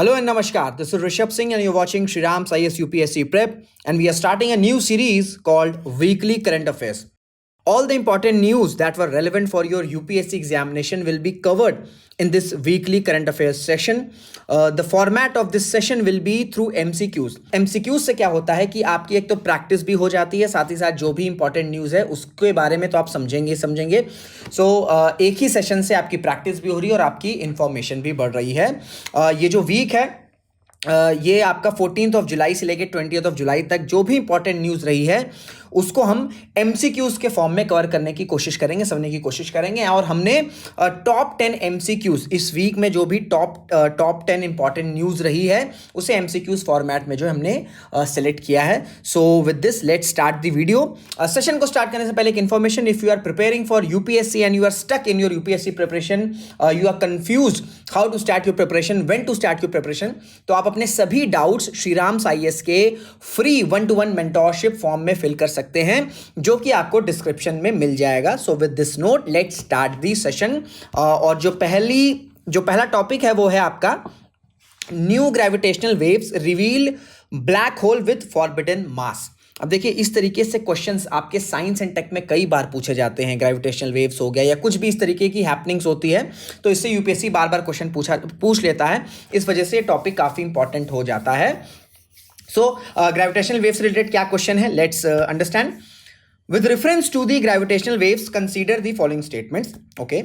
Hello and Namaskar. This is Rishabh Singh and you're watching Shriram's IS UPSC Prep, and we are starting a new series called Weekly Current Affairs. All the important news that were relevant for your UPSC examination will be covered in this weekly current affairs session. The format of this session will be through MCQs. MCQs से क्या होता है कि आपकी एक तो practice भी हो जाती है, साथ ही साथ जो भी इंपॉर्टेंट न्यूज़ है उसके बारे में तो आप समझेंगे। एक ही सेशन से आपकी प्रैक्टिस भी हो रही है और आपकी इंफॉर्मेशन भी बढ़ रही है। ये जो वीक है ये आपका 14 जुलाई से लेकर 20 जुलाई तक जो भी इंपॉर्टेंट न्यूज़ रही है उसको हम MCQs के फॉर्म में कवर करने की कोशिश करेंगे, समझने की कोशिश करेंगे। और हमने टॉप 10 MCQs इस वीक में जो भी टॉप 10 इंपॉर्टेंट न्यूज़ रही है उसे MCQs फॉर्मेट में जो हमने सेलेक्ट किया है। So with this let's start the video. Session को स्टार्ट करने से पहले एक information, if you are preparing for UPSC and you are stuck in your UPSC preparation, you are confuse how to start your preparation, when to start your preparation, तो आप अपने सभी doubts Shriram's IS के free 1-to-1 mentorship form में fill कर सकते हैं, जो कि आपको डिस्क्रिप्शन में मिल जाएगा। So with this note let's start the session. और जो पहला टॉपिक है वो है आपका new gravitational waves reveal black hole with forbidden mass. अब देखिए, इस तरीके से क्वेश्चंस आपके साइंस एंड टेक में कई बार पूछे जाते हैं। ग्रेविटेशनल वेव्स हो गया या कुछ भी इस तरीके की हैपनिंग्स होती है तो इससे UPSC बार बार क्वेश्चन पूछ लेता है। इस वजह से टॉपिक काफ़ी इंपॉर्टेंट हो जाता है। सो ग्रेविटेशनल वेव्स रिलेटेड क्या क्वेश्चन है, let's understand. With reference to the gravitational waves, consider the following statements. Okay.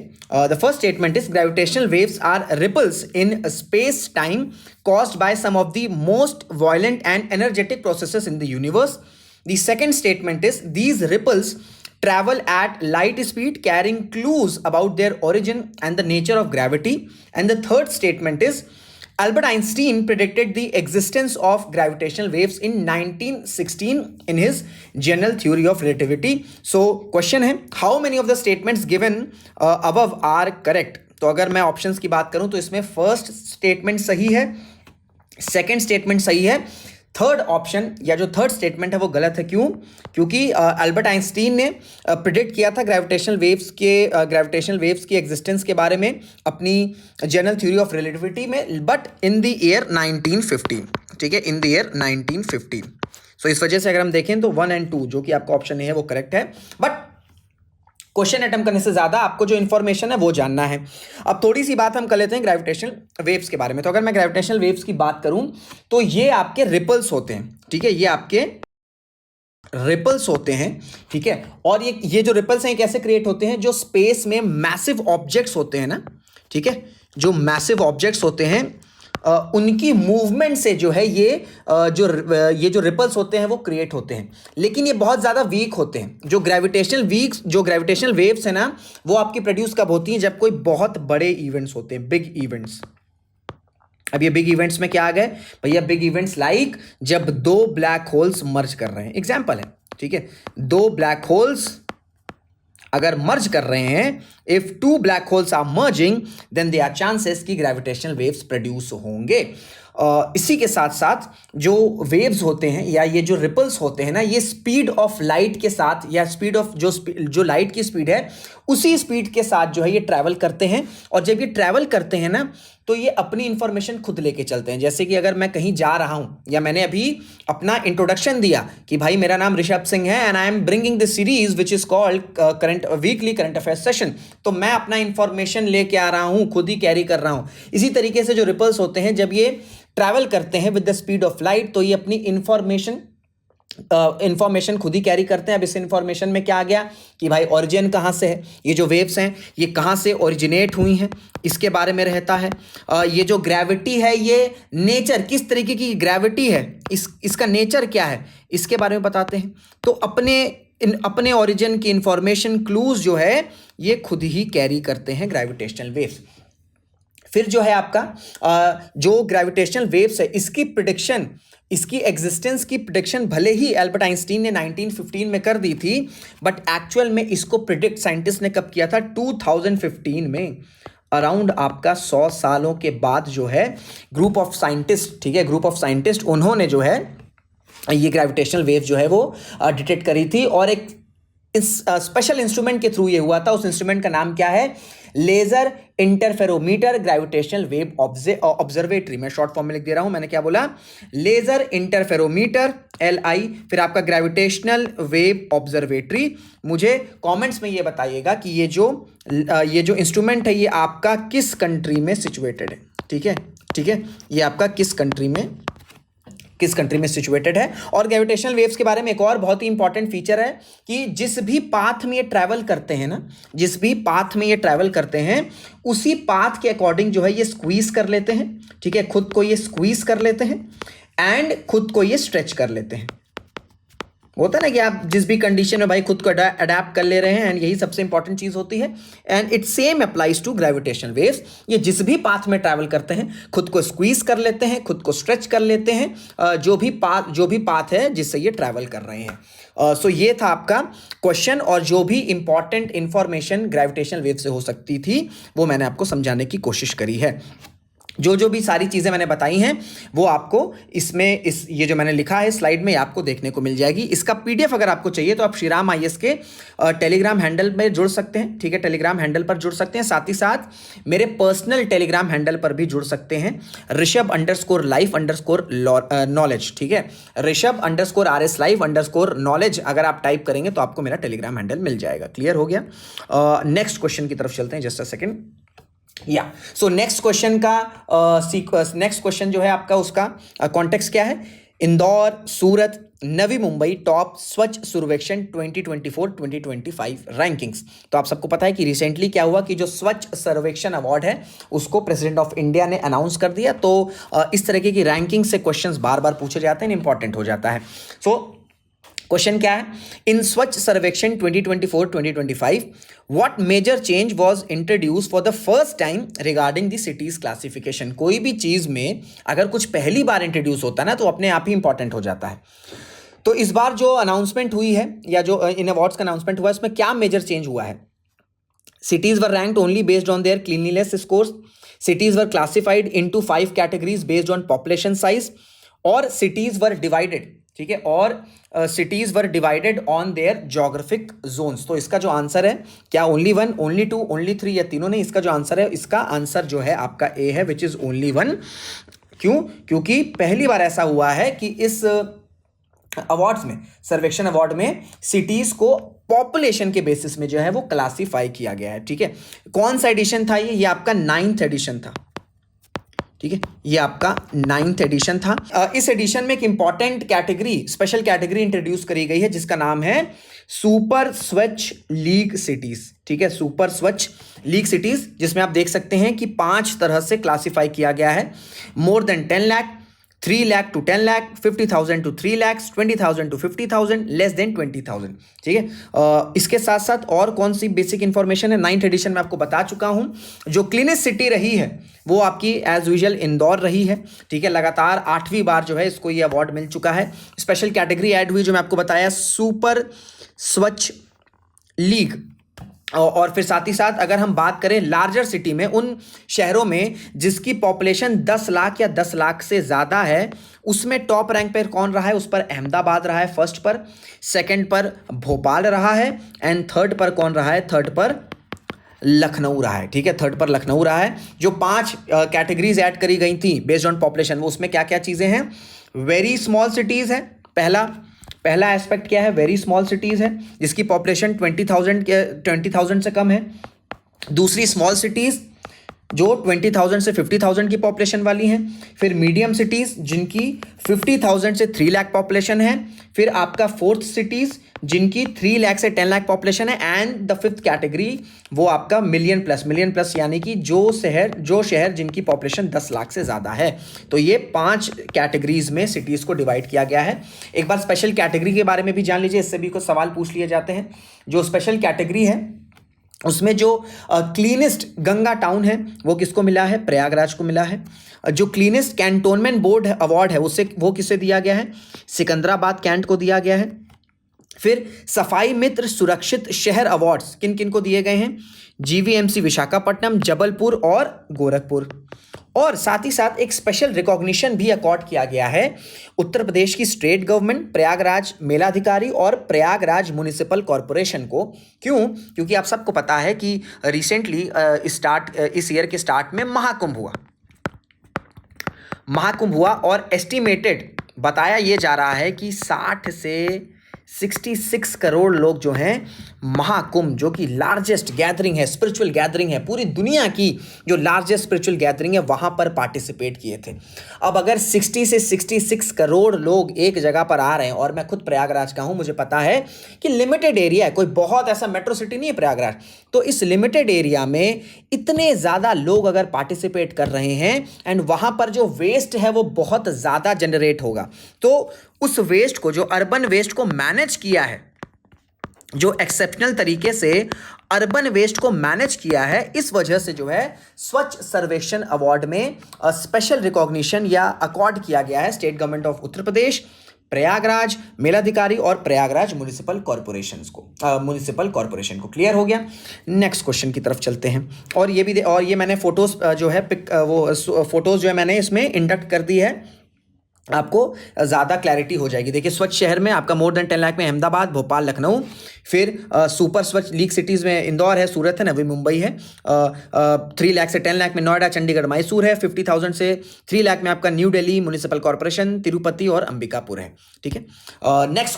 The first statement is gravitational waves are ripples in space-time caused by some of the most violent and energetic processes in the universe. The second statement is these ripples travel at light speed, carrying clues about their origin and the nature of gravity. And the third statement is Albert Einstein predicted the existence of gravitational waves in 1916 in his general theory of relativity. So question है, how many of the statements given above are correct? तो अगर मैं options की बात करूं तो इसमें first statement सही है, सेकंड स्टेटमेंट सही है, थर्ड ऑप्शन या जो थर्ड स्टेटमेंट है वो गलत है। क्यों? क्योंकि अल्बर्ट आइंस्टीन ने प्रिडिक्ट किया था ग्रेविटेशनल वेव्स की एग्जिस्टेंस के बारे में अपनी जनरल थ्योरी ऑफ रिलेटिविटी में, बट इन द ईयर 1915। ठीक है, इन द ईयर 1915। सो इस वजह से अगर हम देखें तो 1 और 2 जो कि आपका ऑप्शन है वो करेक्ट है, बट क्वेश्चन अटेम्प्ट करने से ज्यादा आपको जो इन्फॉर्मेशन है वो जानना है। अब थोड़ी सी बात हम कर लेते हैं ग्रेविटेशनल वेव्स के बारे में। तो अगर मैं ग्रेविटेशनल वेव्स की बात करूं तो ये आपके रिपल्स होते हैं। ठीक है, ये आपके रिपल्स होते हैं। ठीक है, और ये जो रिपल्स हैं कैसे क्रिएट होते हैं? जो स्पेस में मैसिव ऑब्जेक्ट्स होते हैं ना, ठीक है, जो मैसिव ऑब्जेक्ट्स होते हैं उनकी मूवमेंट से जो है ये जो रिपल्स होते हैं वो क्रिएट होते हैं, लेकिन ये बहुत ज़्यादा वीक होते हैं। जो ग्रेविटेशनल वेव्स है ना, वो आपकी प्रोड्यूस कब होती हैं? जब कोई बहुत बड़े इवेंट्स होते हैं, बिग इवेंट्स। अब ये बिग इवेंट्स में क्या आ गए भैया? बिग इवेंट्स लाइक जब 2 ब्लैक होल्स मर्ज कर रहे हैं, एग्जाम्पल है। ठीक है, 2 ब्लैक होल्स अगर मर्ज कर रहे हैं, if 2 black holes are merging then there are chances कि ग्रेविटेशनल वेव्स प्रोड्यूस होंगे। इसी के साथ साथ जो वेव्स होते हैं या ये जो रिपल्स होते हैं ना, ये स्पीड ऑफ लाइट के साथ या स्पीड ऑफ जो लाइट की स्पीड है उसी स्पीड के साथ जो है ये ट्रैवल करते हैं। और जब ये ट्रैवल करते हैं ना तो ये अपनी इंफॉर्मेशन खुद लेके चलते हैं। जैसे कि अगर मैं कहीं जा रहा हूं या मैंने अभी अपना इंट्रोडक्शन दिया कि भाई मेरा नाम ऋषभ सिंह है and I am bringing this series which is called weekly current affairs session, तो मैं अपना इंफॉर्मेशन लेके आ रहा हूं, खुद ही कैरी कर रहा हूं। इसी तरीके से जो रिपल्स होते हैं जब ये ट्रैवल करते हैं with the speed of light तो ये अपनी इंफॉर्मेशन खुद ही कैरी करते हैं। अब इस इंफॉर्मेशन में क्या आ गया कि भाई ओरिजिन कहाँ से है, ये जो वेव्स हैं ये कहाँ से ओरिजिनेट हुई हैं, इसके बारे में रहता है। ये जो ग्रेविटी है, ये नेचर किस तरीके की ग्रेविटी है, इसका नेचर क्या है, इसके बारे में बताते हैं। तो अपने ओरिजिन की इंफॉर्मेशन क्लूज जो है ये खुद ही कैरी करते हैं ग्रेविटेशनल वेव्स। फिर जो है आपका जो ग्रेविटेशनल वेव्स है इसकी एग्जिस्टेंस की प्रिडिक्शन भले ही एल्बर्ट आइंस्टीन ने 1915 में कर दी थी, बट एक्चुअल में इसको प्रिडिक्ट साइंटिस्ट ने कब किया था? 2015 में। अराउंड आपका 100 सालों के बाद जो है ग्रुप ऑफ साइंटिस्ट, ठीक है, ग्रुप ऑफ साइंटिस्ट उन्होंने जो है ये ग्रेविटेशनल वेव जो है वो डिटेक्ट करी थी। और एक स्पेशल इंस्ट्रूमेंट के थ्रू ये हुआ था। उस इंस्ट्रूमेंट का नाम क्या है? Laser interferometer gravitational wave observatory, मैं शॉर्ट फॉर्म में लिख दे रहा हूं, मैंने क्या बोला, लेजर इंटरफेरोमीटर LI, फिर आपका ग्रेविटेशनल वेव ऑब्जर्वेटरी। मुझे कमेंट्स में ये बताइएगा कि ये जो इंस्ट्रूमेंट है ये आपका किस कंट्री में सिचुएटेड है। ठीक है, ठीक है, ये आपका किस कंट्री में सिचुएटेड है। और ग्रेविटेशनल वेव्स के बारे में एक और बहुत ही इंपॉर्टेंट फीचर है कि जिस भी पाथ में ये ट्रैवल करते हैं ना, जिस भी पाथ में ये ट्रैवल करते हैं उसी पाथ के अकॉर्डिंग जो है ये स्क्वीज कर लेते हैं। ठीक है, खुद को ये स्क्वीज कर लेते हैं एंड खुद को ये स्ट्रेच कर लेते हैं। होता है ना कि आप जिस भी कंडीशन में भाई खुद को अडेप्ट कर ले रहे हैं, एंड यही सबसे इंपॉर्टेंट चीज होती है। And it same applies to gravitational waves. ये जिस भी पाथ में ट्रैवल करते हैं खुद को स्क्वीज कर लेते हैं, खुद को स्ट्रेच कर लेते हैं, जो भी पाथ है जिससे ये ट्रैवल कर रहे हैं। सो ये था आपका क्वेश्चन, और जो भी इंपॉर्टेंट इंफॉर्मेशन ग्रेविटेशनल वेव से हो सकती थी वो मैंने आपको समझाने की कोशिश करी है। जो भी सारी चीज़ें मैंने बताई हैं वो आपको इसमें ये जो मैंने लिखा है स्लाइड में आपको देखने को मिल जाएगी। इसका PDF अगर आपको चाहिए तो आप श्रीराम IAS के टेलीग्राम हैंडल में जुड़ सकते हैं। ठीक है, टेलीग्राम हैंडल पर जुड़ सकते हैं, साथ ही साथ मेरे पर्सनल टेलीग्राम हैंडल पर भी जुड़ सकते हैं, ऋषभ_life_knowledge। ठीक है, ऋषभ_RS_life_knowledge अगर आप टाइप करेंगे तो आपको मेरा टेलीग्राम हैंडल मिल जाएगा। क्लियर हो गया? नेक्स्ट क्वेश्चन की तरफ चलते हैं, just a second. So next question जो है आपका उसका कॉन्टेक्स्ट क्या है? इंदौर, सूरत, नवी मुंबई टॉप स्वच्छ सर्वेक्षण 2024-2025 रैंकिंग्स। तो आप सबको पता है कि रिसेंटली क्या हुआ कि जो स्वच्छ सर्वेक्षण अवार्ड है उसको प्रेसिडेंट ऑफ इंडिया ने अनाउंस कर दिया। तो इस तरीके की रैंकिंग से क्वेश्चंस बार बार पूछे जाते हैं, इंपॉर्टेंट हो जाता है। क्वेश्चन क्या है? इन Swachh Survekshan 2024-2025 what major change was introduced for the first time regarding the cities classification. कोई भी चीज में अगर कुछ पहली बार इंट्रोड्यूस होता है ना तो अपने आप ही इंपॉर्टेंट हो जाता है। तो इस बार जो अनाउंसमेंट हुई है या जो इन अवार्ड्स का अनाउंसमेंट हुआ है उसमें क्या मेजर चेंज हुआ है? Cities were ranked only based on their cleanliness scores. Cities were classified into 5 categories based on population size. और cities were divided, ठीक है, और cities were divided on their geographic zones। तो इसका जो आंसर है क्या only 1, only 2, only 3 या तीनों नहीं? इसका जो आंसर है, इसका आंसर जो है आपका A है, which is only 1। क्यों? क्योंकि पहली बार ऐसा हुआ है कि इस अवार्ड्स में, सर्वेक्षण अवार्ड में सिटीज को पॉपुलेशन के बेसिस में जो है वो क्लासिफाई किया गया है। ठीक है, कौन सा एडिशन था ये आपका 9th एडिशन था। ठीक है, ये आपका 9th एडिशन था। इस एडिशन में एक important category, special category introduce करी गई है जिसका नाम है सुपर स्वच्छ लीग सिटीज। ठीक है, सुपर स्वच्छ लीग सिटीज, जिसमें आप देख सकते हैं कि 5 तरह से क्लासिफाई किया गया है। More than 10 lakh, 3 lakh to 10 lakh, 50,000 to 3 lakh, 20,000 to 50,000, less than 20,000। ठीक है, इसके साथ साथ और कौन सी बेसिक इंफॉर्मेशन है? 9th एडिशन में आपको बता चुका हूं। जो क्लीनेस्ट सिटी रही है वो आपकी एज यूजुअल इंदौर रही है। ठीक है, लगातार 8वीं बार जो है इसको ये अवार्ड मिल चुका है। स्पेशल कैटेगरी ऐड हुई जो मैं आपको बताया, सुपर स्वच्छ लीग। और फिर साथ ही साथ अगर हम बात करें लार्जर सिटी में, उन शहरों में जिसकी पॉपुलेशन 10 लाख या 10 लाख से ज़्यादा है, उसमें टॉप रैंक पर कौन रहा है? उस पर अहमदाबाद रहा है फर्स्ट पर, सेकंड पर भोपाल रहा है, एंड थर्ड पर कौन रहा है? थर्ड पर लखनऊ रहा है। ठीक है, थर्ड पर लखनऊ रहा है। जो 5 कैटेगरीज ऐड करी गई थी बेस्ड ऑन पॉपुलेशन, वो उसमें क्या क्या चीज़ें हैं? वेरी स्मॉल सिटीज़ है, पहला एस्पेक्ट क्या है? वेरी स्मॉल सिटीज़ है जिसकी पॉपुलेशन 20,000 से कम है। दूसरी स्मॉल सिटीज़ जो 20,000 से 50,000 की पॉपुलेशन वाली हैं। फिर मीडियम सिटीज़ जिनकी 50,000 से 3 लाख पॉपुलेशन है। फिर आपका फोर्थ सिटीज़ जिनकी 3 लाख से 10 लाख पॉपुलेशन है। एंड द फिफ्थ कैटेगरी वो आपका मिलियन प्लस यानी कि जो शहर जिनकी पॉपुलेशन 10 लाख से ज़्यादा है। तो ये 5 कैटेगरीज में सिटीज़ को डिवाइड किया गया है। एक बार स्पेशल कैटेगरी के बारे में भी जान लीजिए, इससे भी कुछ सवाल पूछ लिए जाते हैं। जो स्पेशल कैटेगरी है उसमें जो क्लीनेस्ट गंगा टाउन है वो किसको मिला है? प्रयागराज को मिला है। जो क्लीनेस्ट कैंटोनमेंट बोर्ड अवार्ड है वो किसे दिया गया है? सिकंदराबाद कैंट को दिया गया है। फिर सफाई मित्र सुरक्षित शहर अवार्ड्स किन किन को दिए गए हैं? GVMC विशाखापट्टनम, जबलपुर और गोरखपुर। और साथ ही साथ एक स्पेशल रिकॉग्निशन भी अकॉर्ड किया गया है उत्तर प्रदेश की स्टेट गवर्नमेंट, प्रयागराज मेलाधिकारी और प्रयागराज म्युनिसिपल कॉरपोरेशन को। क्यों? क्योंकि आप सबको पता है कि रिसेंटली इस ईयर के स्टार्ट में महाकुंभ हुआ और एस्टिमेटेड बताया ये जा रहा है कि 60 से 66 करोड़ लोग जो हैं महाकुंभ, जो कि लार्जेस्ट गैदरिंग है, स्पिरिचुअल गैदरिंग है, पूरी दुनिया की जो लार्जेस्ट स्पिरिचुअल गैदरिंग है, वहां पर पार्टिसिपेट किए थे। अब अगर 60 से 66 करोड़ लोग एक जगह पर आ रहे हैं, और मैं खुद प्रयागराज का हूं, मुझे पता है कि लिमिटेड एरिया है, कोई बहुत ऐसा मेट्रो सिटी नहीं है प्रयागराज, तो इस लिमिटेड एरिया में इतने ज़्यादा लोग अगर पार्टिसिपेट कर रहे हैं एंड वहां पर जो वेस्ट है वो बहुत ज़्यादा जनरेट होगा, तो उस वेस्ट को, जो अर्बन वेस्ट को मैनेज किया है, जो एक्सेप्शनल तरीके से अर्बन वेस्ट को मैनेज किया है, इस वजह से जो है स्वच्छ सर्वेक्षण अवार्ड में स्पेशल रिकॉग्निशन या अकॉर्ड किया गया है state government of Uttar Pradesh, Prayagraj मेलाधिकारी और प्रयागराज म्युनिसिपल कॉरपोरेशन को। क्लियर हो गया? नेक्स्ट क्वेश्चन की तरफ चलते हैं। और ये मैंने फोटोज जो है फोटोज जो है मैंने इसमें इंडक्ट कर दी है, आपको ज़्यादा क्लैरिटी हो जाएगी। देखिए, स्वच्छ शहर में आपका मोर देन 10 लाख में अहमदाबाद, भोपाल, लखनऊ, फिर सुपर स्वच्छ लीग सिटीज़ में इंदौर है, सूरत है, नवी मुंबई है, 3 लाख से 10 लाख में नोएडा, चंडीगढ़, मैसूर है, 50,000 से 3 लाख में आपका new Delhi municipal corporation, Tirupati और अंबिकापुर है। ठीक है, नेक्स्ट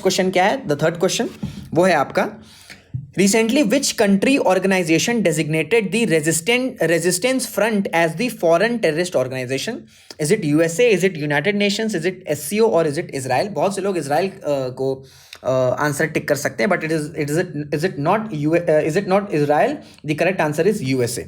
क्वेश्चन क्या है? द थर्ड क्वेश्चन वो है आपका, recently which country organization designated the resistance front as the foreign terrorist organization? Is it USA, is it United Nations, is it SCO or is it Israel? बहुत से लोग Israel को answer tick कर सकते हैं, but is it not Israel? The correct answer is USA.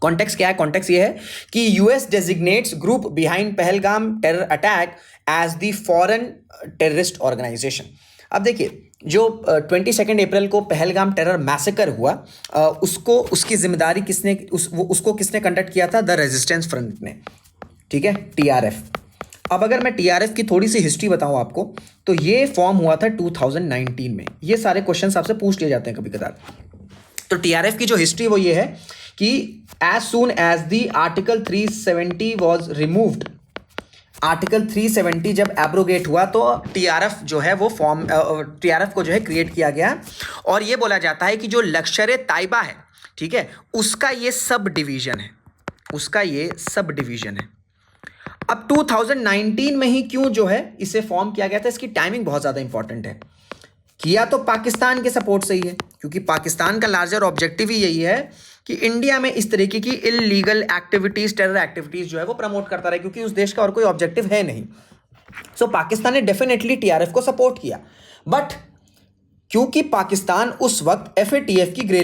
Context क्या है? Context ये है कि US designates group behind Pahalgam terror attack as the foreign terrorist organization. अब देखिए, जो 22 अप्रैल को पहलगाम टेरर मैसेकर हुआ, उसकी जिम्मेदारी उसको किसने कंडक्ट किया था? द रेजिस्टेंस फ्रंट ने। ठीक है, टीआरएफ। अब अगर मैं टीआरएफ की थोड़ी सी हिस्ट्री बताऊं आपको, तो ये फॉर्म हुआ था 2019 में। ये सारे क्वेश्चन आपसे पूछ लिए जाते हैं कभी कभार। तो टीआरएफ की जो हिस्ट्री वो ये है कि as soon as the article 370 was removed, article 370 जब एब्रोगेट हुआ तो टीआरएफ जो है वो टीआरएफ को जो है क्रिएट किया गया। और ये बोला जाता है कि जो लश्कर ताइबा है, ठीक है, उसका ये सब डिवीजन है। अब 2019 में ही क्यों जो है इसे फॉर्म किया गया था, इसकी टाइमिंग बहुत ज़्यादा इंपॉर्टेंट है। किया तो पाकिस्तान के सपोर्ट से ही है, क्योंकि पाकिस्तान का लार्जर ऑब्जेक्टिव ही यही है कि इंडिया में इस तरीके की इलीगल एक्टिविटीज़, टेरर एक्टिविटीज़ जो है वो प्रमोट करता रहे, क्योंकि उस देश का और कोई ऑब्जेक्टिव है नहीं। सो पाकिस्तान ने डेफिनेटली टीआरएफ को सपोर्ट किया, बट क्योंकि पाकिस्तान उस वक्त एफएटीएफ की ग्रे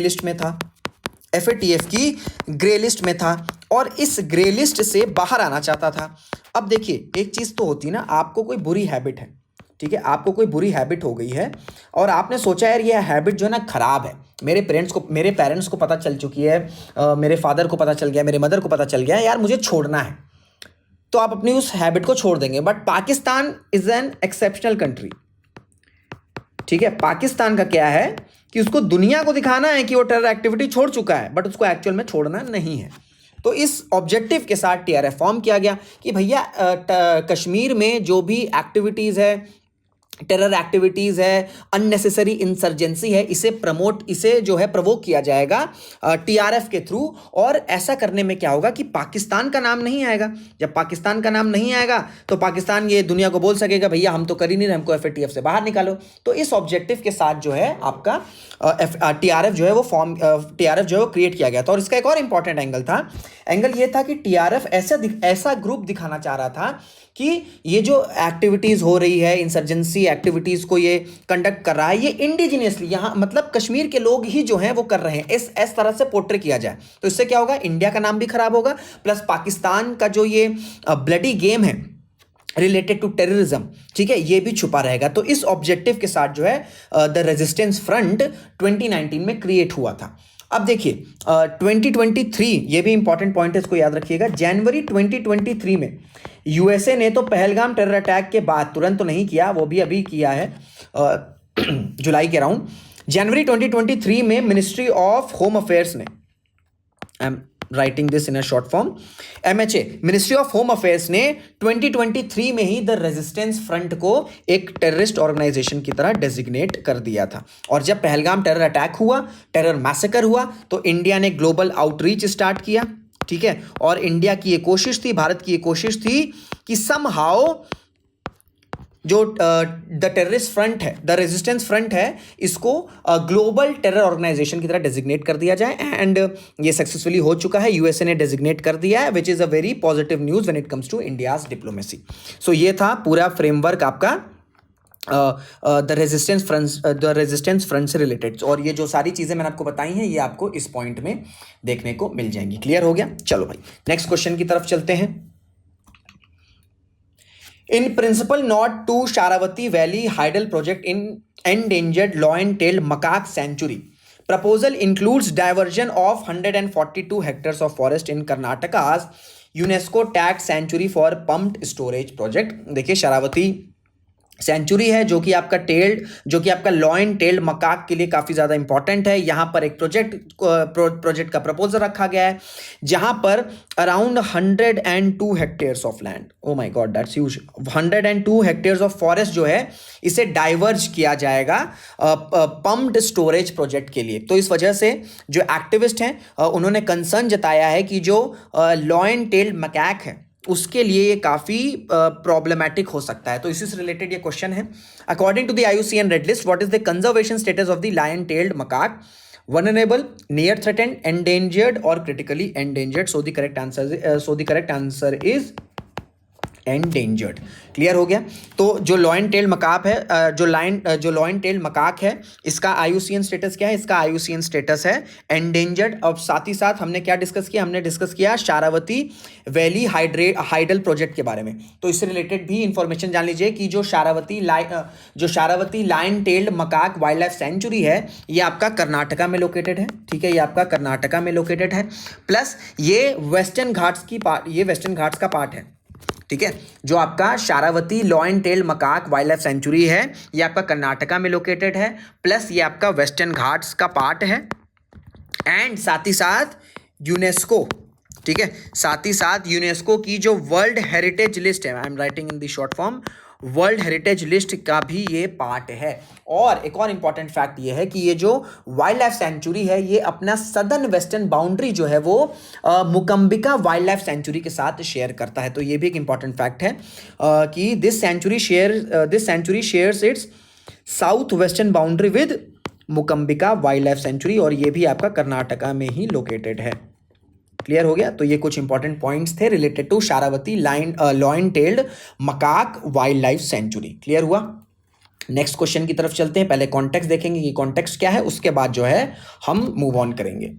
लिस्ट में था और इस ग्रे लिस्ट से बाहर आना चाहता था। अब देखिए, एक चीज़ तो होती है ना, आपको कोई बुरी हैबिट है, ठीक है, आपको कोई बुरी हैबिट हो गई है और आपने सोचा यार ये हैबिट जो है ना खराब है, मेरे पेरेंट्स को पता चल चुकी है, मेरे फादर को पता चल गया, मेरे मदर को पता चल गया, यार मुझे छोड़ना है, तो आप अपनी उस हैबिट को छोड़ देंगे। But Pakistan is an exceptional country. ठीक है, पाकिस्तान का क्या है कि उसको दुनिया को दिखाना है कि वो टेरर एक्टिविटी छोड़ चुका है, बट उसको एक्चुअल में छोड़ना नहीं है। तो इस ऑब्जेक्टिव के साथ टीआरएफ फॉर्म किया गया कि भैया कश्मीर में जो भी एक्टिविटीज़ है, टेरर एक्टिविटीज़ है, अननेसेसरी इंसर्जेंसी है, इसे जो है प्रवोक किया जाएगा टीआरएफ के थ्रू। और ऐसा करने में क्या होगा कि पाकिस्तान का नाम नहीं आएगा। जब पाकिस्तान का नाम नहीं आएगा तो पाकिस्तान ये दुनिया को बोल सकेगा भैया हम तो कर ही नहीं रहे, हमको एफएटीएफ से बाहर निकालो। तो इस ऑब्जेक्टिव के साथ जो है आपका टीआरएफ जो है वो क्रिएट किया गया था। और इसका एक और इंपॉर्टेंट एंगल ये था कि टीआरएफ ऐसा ग्रुप दिखाना चाह रहा था कि ये जो एक्टिविटीज़ हो रही है, इंसर्जेंसी एक्टिविटीज़ को ये कंडक्ट कर रहा है, ये इंडिजिनियसली यहाँ मतलब कश्मीर के लोग ही जो हैं वो कर रहे हैं, इस तरह से पोर्ट्रे किया जाए। तो इससे क्या होगा, इंडिया का नाम भी खराब होगा, प्लस पाकिस्तान का जो ये ब्लडी गेम है रिलेटेड टू टेररिज्म, ठीक है, ये भी छुपा रहेगा। तो इस ऑब्जेक्टिव के साथ जो है द रेजिस्टेंस फ्रंट 2019 में क्रिएट हुआ था। अब देखिए 2023, ये भी इंपॉर्टेंट पॉइंट है, इसको याद रखिएगा। जनवरी 2023 में यूएसए ने तो पहलगाम टेरर अटैक के बाद तुरंत तो नहीं किया, वो भी अभी किया है जुलाई के अराउंड। जनवरी 2023 में मिनिस्ट्री ऑफ होम अफेयर्स ने I am writing this in a short form. MHA ministry of home affairs ने 2023 में ही द रेजिस्टेंस फ्रंट को एक टेररिस्ट ऑर्गेनाइजेशन की तरह डेजिग्नेट कर दिया था। और जब पहलगाम टेरर अटैक हुआ, टेरर मैसेकर हुआ, तो इंडिया ने ग्लोबल आउटरीच स्टार्ट किया, ठीक है। और इंडिया की ये कोशिश थी, भारत की ये कोशिश थी कि समहाउ जो द टेररिस्ट फ्रंट है, द रेजिस्टेंस फ्रंट है, इसको ग्लोबल टेरर ऑर्गेनाइजेशन की तरह डेजिग्नेट कर दिया जाए। एंड ये सक्सेसफुली हो चुका है, यूएसए ने डेजिग्नेट कर दिया है, which is a very positive news when it comes to India's diplomacy. So ये था पूरा फ्रेमवर्क आपका द रेजिस्टेंस फ्रंट से रिलेटेड। और ये जो सारी चीज़ें मैंने आपको बताई हैं, ये आपको इस पॉइंट में देखने को मिल जाएंगी। क्लियर हो गया? चलो भाई नेक्स्ट क्वेश्चन की तरफ चलते हैं। In principle, not to Sharavati Valley Hydel project in endangered lion-tailed macaque sanctuary. Proposal includes diversion of 142 hectares of forest in Karnataka's UNESCO tagged sanctuary for pumped storage project. देखिए Sharavati century है जो कि आपका lion tailed macaque के लिए काफ़ी ज़्यादा important है। यहाँ पर एक प्रोजेक्ट का प्रपोजल रखा गया है जहाँ पर around 102 hectares of land, oh my God that's huge, 102 hectares of forest जो है इसे डाइवर्ज किया जाएगा पम्प्ड स्टोरेज प्रोजेक्ट के लिए। तो इस वजह से जो एक्टिविस्ट हैं उन्होंने कंसर्न जताया है कि जो लॉयन टेल्ड मकाक है उसके लिए ये काफ़ी प्रॉब्लमेटिक हो सकता है। तो इसी से रिलेटेड ये क्वेश्चन है। According to the IUCN red list, what is the conservation status of the lion tailed macaque? Vulnerable, near threatened, endangered और critically endangered. So the correct answer is endangered. Clear हो गया? तो जो lion tailed macaque है, जो lion tailed macaque है, इसका IUCN status क्या है? इसका IUCN स्टेटस है एंडेंजर्ड। और साथ ही साथ हमने क्या डिस्कस किया? हमने डिस्कस किया शारावती वैली हाइडल प्रोजेक्ट के बारे में। तो इससे रिलेटेड भी इंफॉर्मेशन जान लीजिए कि जो Sharavathi lion tailed macaque wildlife sanctuary है, ये आपका कर्नाटका में लोकेटेड है, ठीक है, ये आपका कर्नाटका में लोकेटेड है। प्लस ये वेस्टर्न घाट्स का पार्ट है, ठीक है। जो आपका Sharavati lion tailed macaque wildlife sanctuary है, ये आपका कर्नाटका में लोकेटेड है, प्लस ये आपका वेस्टर्न घाट्स का पार्ट है। एंड साथ ही साथ यूनेस्को, ठीक है, साथ ही साथ यूनेस्को की जो वर्ल्ड हेरिटेज लिस्ट है, I am writing in the short form, world heritage list का भी ये पार्ट है। और एक और इंपॉर्टेंट फैक्ट ये है कि ये जो वाइल्ड लाइफ सेंचुरी है, ये अपना सदर्न वेस्टर्न बाउंड्री जो है वो मुकम्बिका वाइल्ड लाइफ सेंचुरी के साथ शेयर करता है। तो ये भी एक इंपॉर्टेंट फैक्ट है कि this sanctuary shares its south western boundary with Mookambika wildlife sanctuary, और ये भी आपका कर्नाटका में ही लोकेटेड है। क्लियर हो गया? तो ये कुछ इंपॉर्टेंट पॉइंट्स थे related to Sharavathi lion tailed macaque wildlife sanctuary. Clear हुआ? नेक्स्ट क्वेश्चन की तरफ चलते हैं। पहले कॉन्टेक्स्ट देखेंगे कि कॉन्टेक्स्ट क्या है, उसके बाद जो है हम मूव ऑन करेंगे।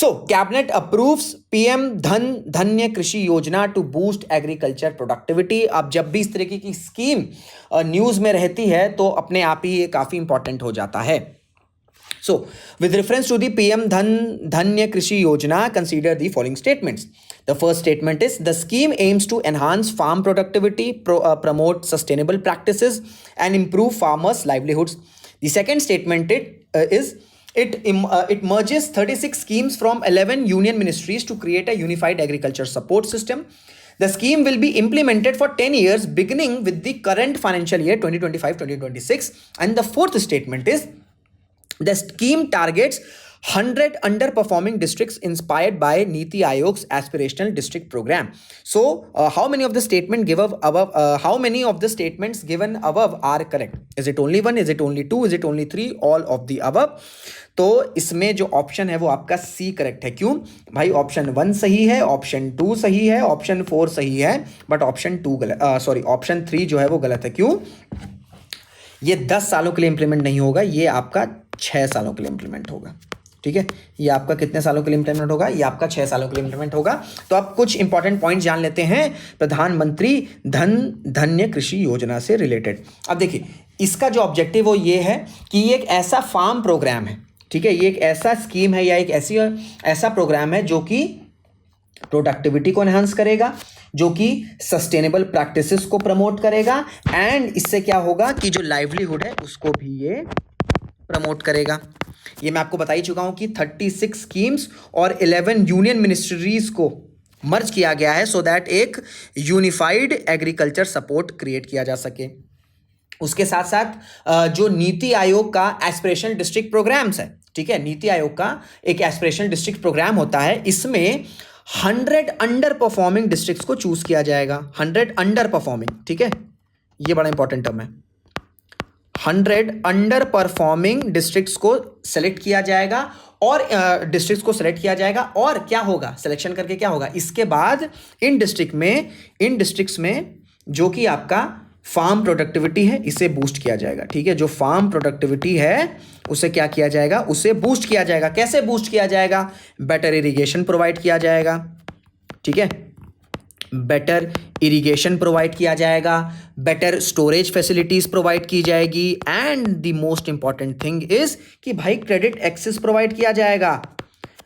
सो कैबिनेट अप्रूव्स PM धन्य कृषि योजना टू बूस्ट एग्रीकल्चर प्रोडक्टिविटी। अब जब भी इस तरीके की स्कीम न्यूज में रहती है तो अपने आप ही ये काफी इंपॉर्टेंट हो जाता है। So, with reference to the PM Dhanya Krishi Yojana, consider the following statements. The first statement is the scheme aims to enhance farm productivity, promote sustainable practices, and improve farmers' livelihoods. The second statement is it merges 36 schemes from 11 union ministries to create a unified agriculture support system. The scheme will be implemented for 10 years, beginning with the current financial year 2025-2026. And the fourth statement is the scheme targets 100 underperforming districts inspired by Niti Aayog's aspirational district program. So, how many of the statements given above are correct? Is it only one? Is it only two? Is it only three? All of the above. तो इसमें जो option है वो आपका C correct है। क्यों भाई? Option 1 सही है, ऑप्शन 2 सही है, ऑप्शन 4 सही है, बट ऑप्शन 3 जो है वो गलत है। क्यों? ये 10 सालों के लिए इंप्लीमेंट नहीं होगा, ये आपका 6 सालों के लिए इंप्लीमेंट होगा, ठीक है। ये आपका कितने सालों के लिए इंप्लीमेंट होगा? ये आपका 6 सालों के लिए इंप्लीमेंट होगा। तो आप कुछ इंपॉर्टेंट पॉइंट जान लेते हैं प्रधानमंत्री धन्य कृषि योजना से रिलेटेड। अब देखिए इसका जो ऑब्जेक्टिव वो ये है कि ये एक ऐसा फार्म प्रोग्राम है, ठीक है, ये एक ऐसा स्कीम है या एक ऐसा प्रोग्राम है जो कि प्रोडक्टिविटी को एनहांस करेगा, जो कि सस्टेनेबल प्रैक्टिसेस को प्रमोट करेगा, एंड इससे क्या होगा कि जो लाइवलीहुड है उसको भी ये प्रमोट करेगा। ये मैं आपको बता ही चुका हूं कि 36 स्कीम्स और 11 यूनियन मिनिस्ट्रीज को मर्ज किया गया है सो दैट एक यूनिफाइड एग्रीकल्चर सपोर्ट क्रिएट किया जा सके। उसके साथ साथ जो नीति आयोग का एस्पिरेशनल डिस्ट्रिक्ट प्रोग्राम्स है, ठीक है, नीति आयोग का एक एस्पिरेशनल डिस्ट्रिक्ट प्रोग्राम होता है, इसमें 100 अंडर परफॉर्मिंग डिस्ट्रिक्ट्स को चूज किया जाएगा। 100 अंडर परफॉर्मिंग, ठीक है, ये बड़ा इंपॉर्टेंट टर्म है। 100 अंडर परफॉर्मिंग डिस्ट्रिक्ट्स को सेलेक्ट किया जाएगा और डिस्ट्रिक्ट्स को सेलेक्ट किया जाएगा और क्या होगा, सिलेक्शन करके क्या होगा, इसके बाद इन डिस्ट्रिक्ट्स में जो कि आपका फार्म प्रोडक्टिविटी है इसे बूस्ट किया जाएगा। ठीक है, जो फार्म प्रोडक्टिविटी है उसे क्या किया जाएगा, उसे बूस्ट किया जाएगा। कैसे बूस्ट किया जाएगा, बेटर इरिगेशन प्रोवाइड किया जाएगा। ठीक है, बेटर इरिगेशन प्रोवाइड किया जाएगा, बेटर स्टोरेज फैसिलिटीज प्रोवाइड की जाएगी and the most important thing is कि भाई क्रेडिट एक्सेस प्रोवाइड किया जाएगा।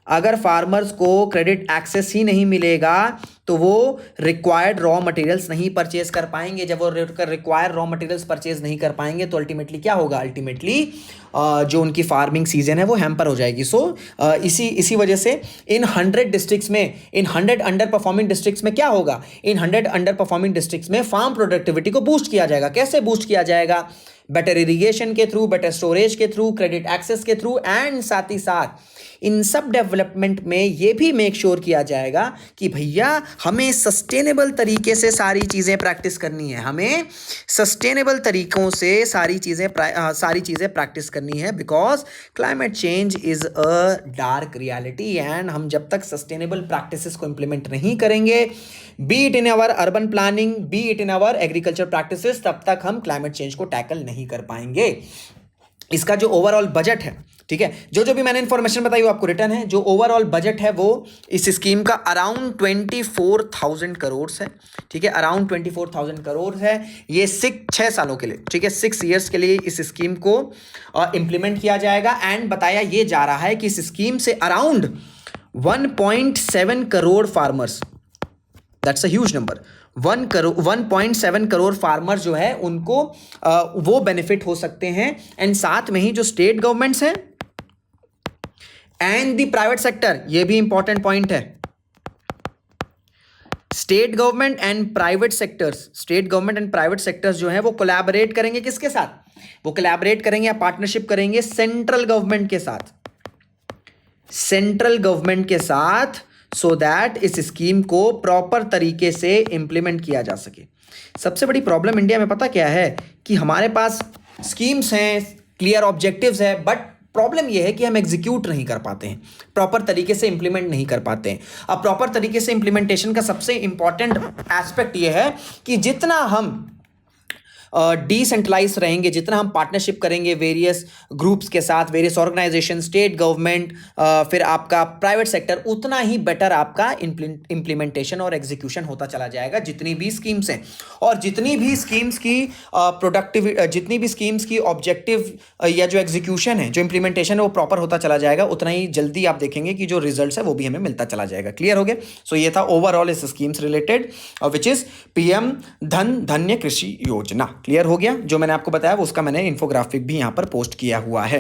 अगर फार्मर्स को क्रेडिट एक्सेस ही नहीं मिलेगा तो वो रिक्वायर्ड रॉ मटेरियल्स नहीं परचेज कर पाएंगे। जब वो रिक्वायर्ड रॉ मटेरियल्स परचेज नहीं कर पाएंगे तो अल्टीमेटली क्या होगा, अल्टीमेटली जो उनकी फार्मिंग सीजन है वो हैम्पर हो जाएगी। सो इसी वजह से इन 100 डिस्ट्रिक्ट्स में, इन 100 अंडर परफॉर्मिंग डिस्ट्रिक्ट्स में क्या होगा, इन 100 अंडर परफॉर्मिंग डिस्ट्रिक्ट्स में फार्म प्रोडक्टिविटी को बूस्ट किया जाएगा। कैसे बूस्ट किया जाएगा, बेटर इरिगेशन के थ्रू, बेटर स्टोरेज के थ्रू, क्रेडिट एक्सेस के थ्रू एंड साथ ही साथ इन सब डेवलपमेंट में ये भी मेक श्योर किया जाएगा कि भैया हमें सस्टेनेबल तरीके से सारी चीज़ें प्रैक्टिस करनी है, हमें सस्टेनेबल तरीकों से सारी चीज़ें प्रैक्टिस करनी है, because climate change is a dark reality and हम जब तक सस्टेनेबल प्रैक्टिसेस को इम्प्लीमेंट नहीं करेंगे, be it in our urban planning, be it in our agriculture practices, तब तक हम क्लाइमेट चेंज को टैकल नहीं कर पाएंगे। इसका जो ओवरऑल बजट है, ठीक है, जो भी मैंने इंफॉर्मेशन बताई वो आपको रिटर्न है। जो ओवरऑल बजट है वो इस स्कीम का अराउंड 24,000 करोड़ है। ठीक है, अराउंड 24,000 करोड़ है। ये 6 सालों के लिए, ठीक है, 6 ईयर्स के लिए इस स्कीम को इंप्लीमेंट किया जाएगा। एंड बताया ये जा रहा है कि इस स्कीम से around 1.7 crore farmers, that's a huge number, 1.7 crore farmer जो है उनको वो बेनिफिट हो सकते हैं। एंड साथ में ही जो स्टेट गवर्नमेंट्स हैं एंड द प्राइवेट सेक्टर, ये भी इंपॉर्टेंट पॉइंट है, state government and private sectors जो है वो कोलैबोरेट करेंगे किसके साथ, वो कोलैबोरेट करेंगे या पार्टनरशिप करेंगे सेंट्रल गवर्नमेंट के साथ, सो दैट इस स्कीम को प्रॉपर तरीके से इंप्लीमेंट किया जा सके। सबसे बड़ी प्रॉब्लम इंडिया में पता क्या है कि हमारे पास स्कीम्स हैं, क्लियर ऑब्जेक्टिव्स है, बट प्रॉब्लम यह है कि हम एग्जीक्यूट नहीं कर पाते हैं, प्रॉपर तरीके से इंप्लीमेंट नहीं कर पाते हैं। अब प्रॉपर तरीके से इंप्लीमेंटेशन का सबसे इंपॉर्टेंट एस्पेक्ट यह है कि जितना हम डिसेंट्रलाइज रहेंगे, जितना हम पार्टनरशिप करेंगे वेरियस ग्रुप्स के साथ, वेरियस ऑर्गेनाइजेशन, स्टेट गवर्नमेंट, फिर आपका प्राइवेट सेक्टर, उतना ही बेटर आपका इंप्लीमेंटेशन और एग्जीक्यूशन होता चला जाएगा। जितनी भी स्कीम्स हैं और जितनी भी स्कीम्स की ऑब्जेक्टिव या जो एग्जीक्यूशन है, जो इंप्लीमेंटेशन है वो प्रॉपर होता चला जाएगा, उतना ही जल्दी आप देखेंगे कि जो रिजल्ट है वो भी हमें मिलता चला जाएगा। क्लियर हो गया? सो ये था ओवरऑल इस schemes related which is PM धन्य कृषि योजना। क्लियर हो गया? जो मैंने आपको बताया वो उसका मैंने इन्फोग्राफिक भी यहां पर पोस्ट किया हुआ है।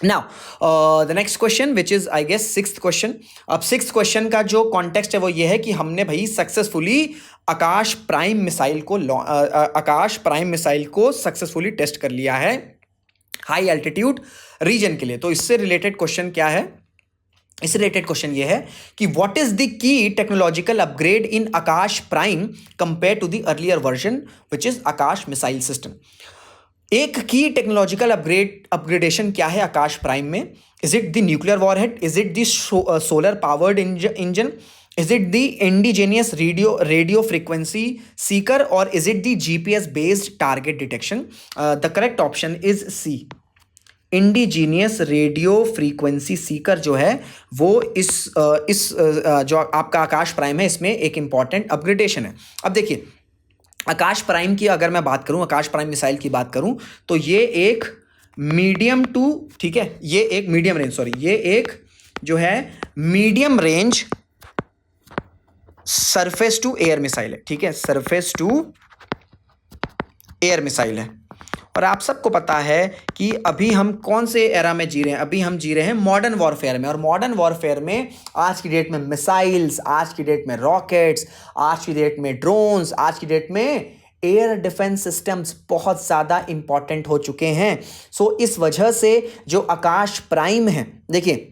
Now the next question which is I guess 6th question. अब 6th क्वेश्चन का जो कॉन्टेक्स्ट है वो ये है कि हमने भाई सक्सेसफुली आकाश प्राइम मिसाइल को सक्सेसफुली टेस्ट कर लिया है हाई एल्टीट्यूड रीजन के लिए। तो इससे रिलेटेड क्वेश्चन क्या है? इस रिलेटेड क्वेश्चन ये है कि what is the key technological upgrade in Akash prime compare to the earlier version which is Akash missile system. एक की टेक्नोलॉजिकल अपग्रेडेशन क्या है आकाश प्राइम में? Is it the nuclear warhead? Is it the solar powered engine? Is it the indigenous radio frequency seeker? और is it the GPS based target detection? The correct option is C, indigenous radio frequency seeker जो है वो इस जो आपका आकाश prime है इसमें एक इंपॉर्टेंट अपग्रेडेशन है। अब देखिए आकाश प्राइम की अगर मैं बात करूं, आकाश प्राइम मिसाइल की बात करूं, तो ये एक मीडियम टू, ठीक है, ये एक मीडियम रेंज, सॉरी, ये एक जो है medium range surface to air missile है। ठीक है, सरफेस टू एयर मिसाइल है। और आप सबको पता है कि अभी हम कौन से एरा में जी रहे हैं, अभी हम जी रहे हैं मॉडर्न वॉरफेयर में। और मॉडर्न वॉरफेयर में आज की डेट में मिसाइल्स, आज की डेट में रॉकेट्स, आज की डेट में ड्रोन्स, आज की डेट में एयर डिफेंस सिस्टम्स बहुत ज़्यादा इंपॉर्टेंट हो चुके हैं। सो इस वजह से जो आकाश प्राइम है, देखिए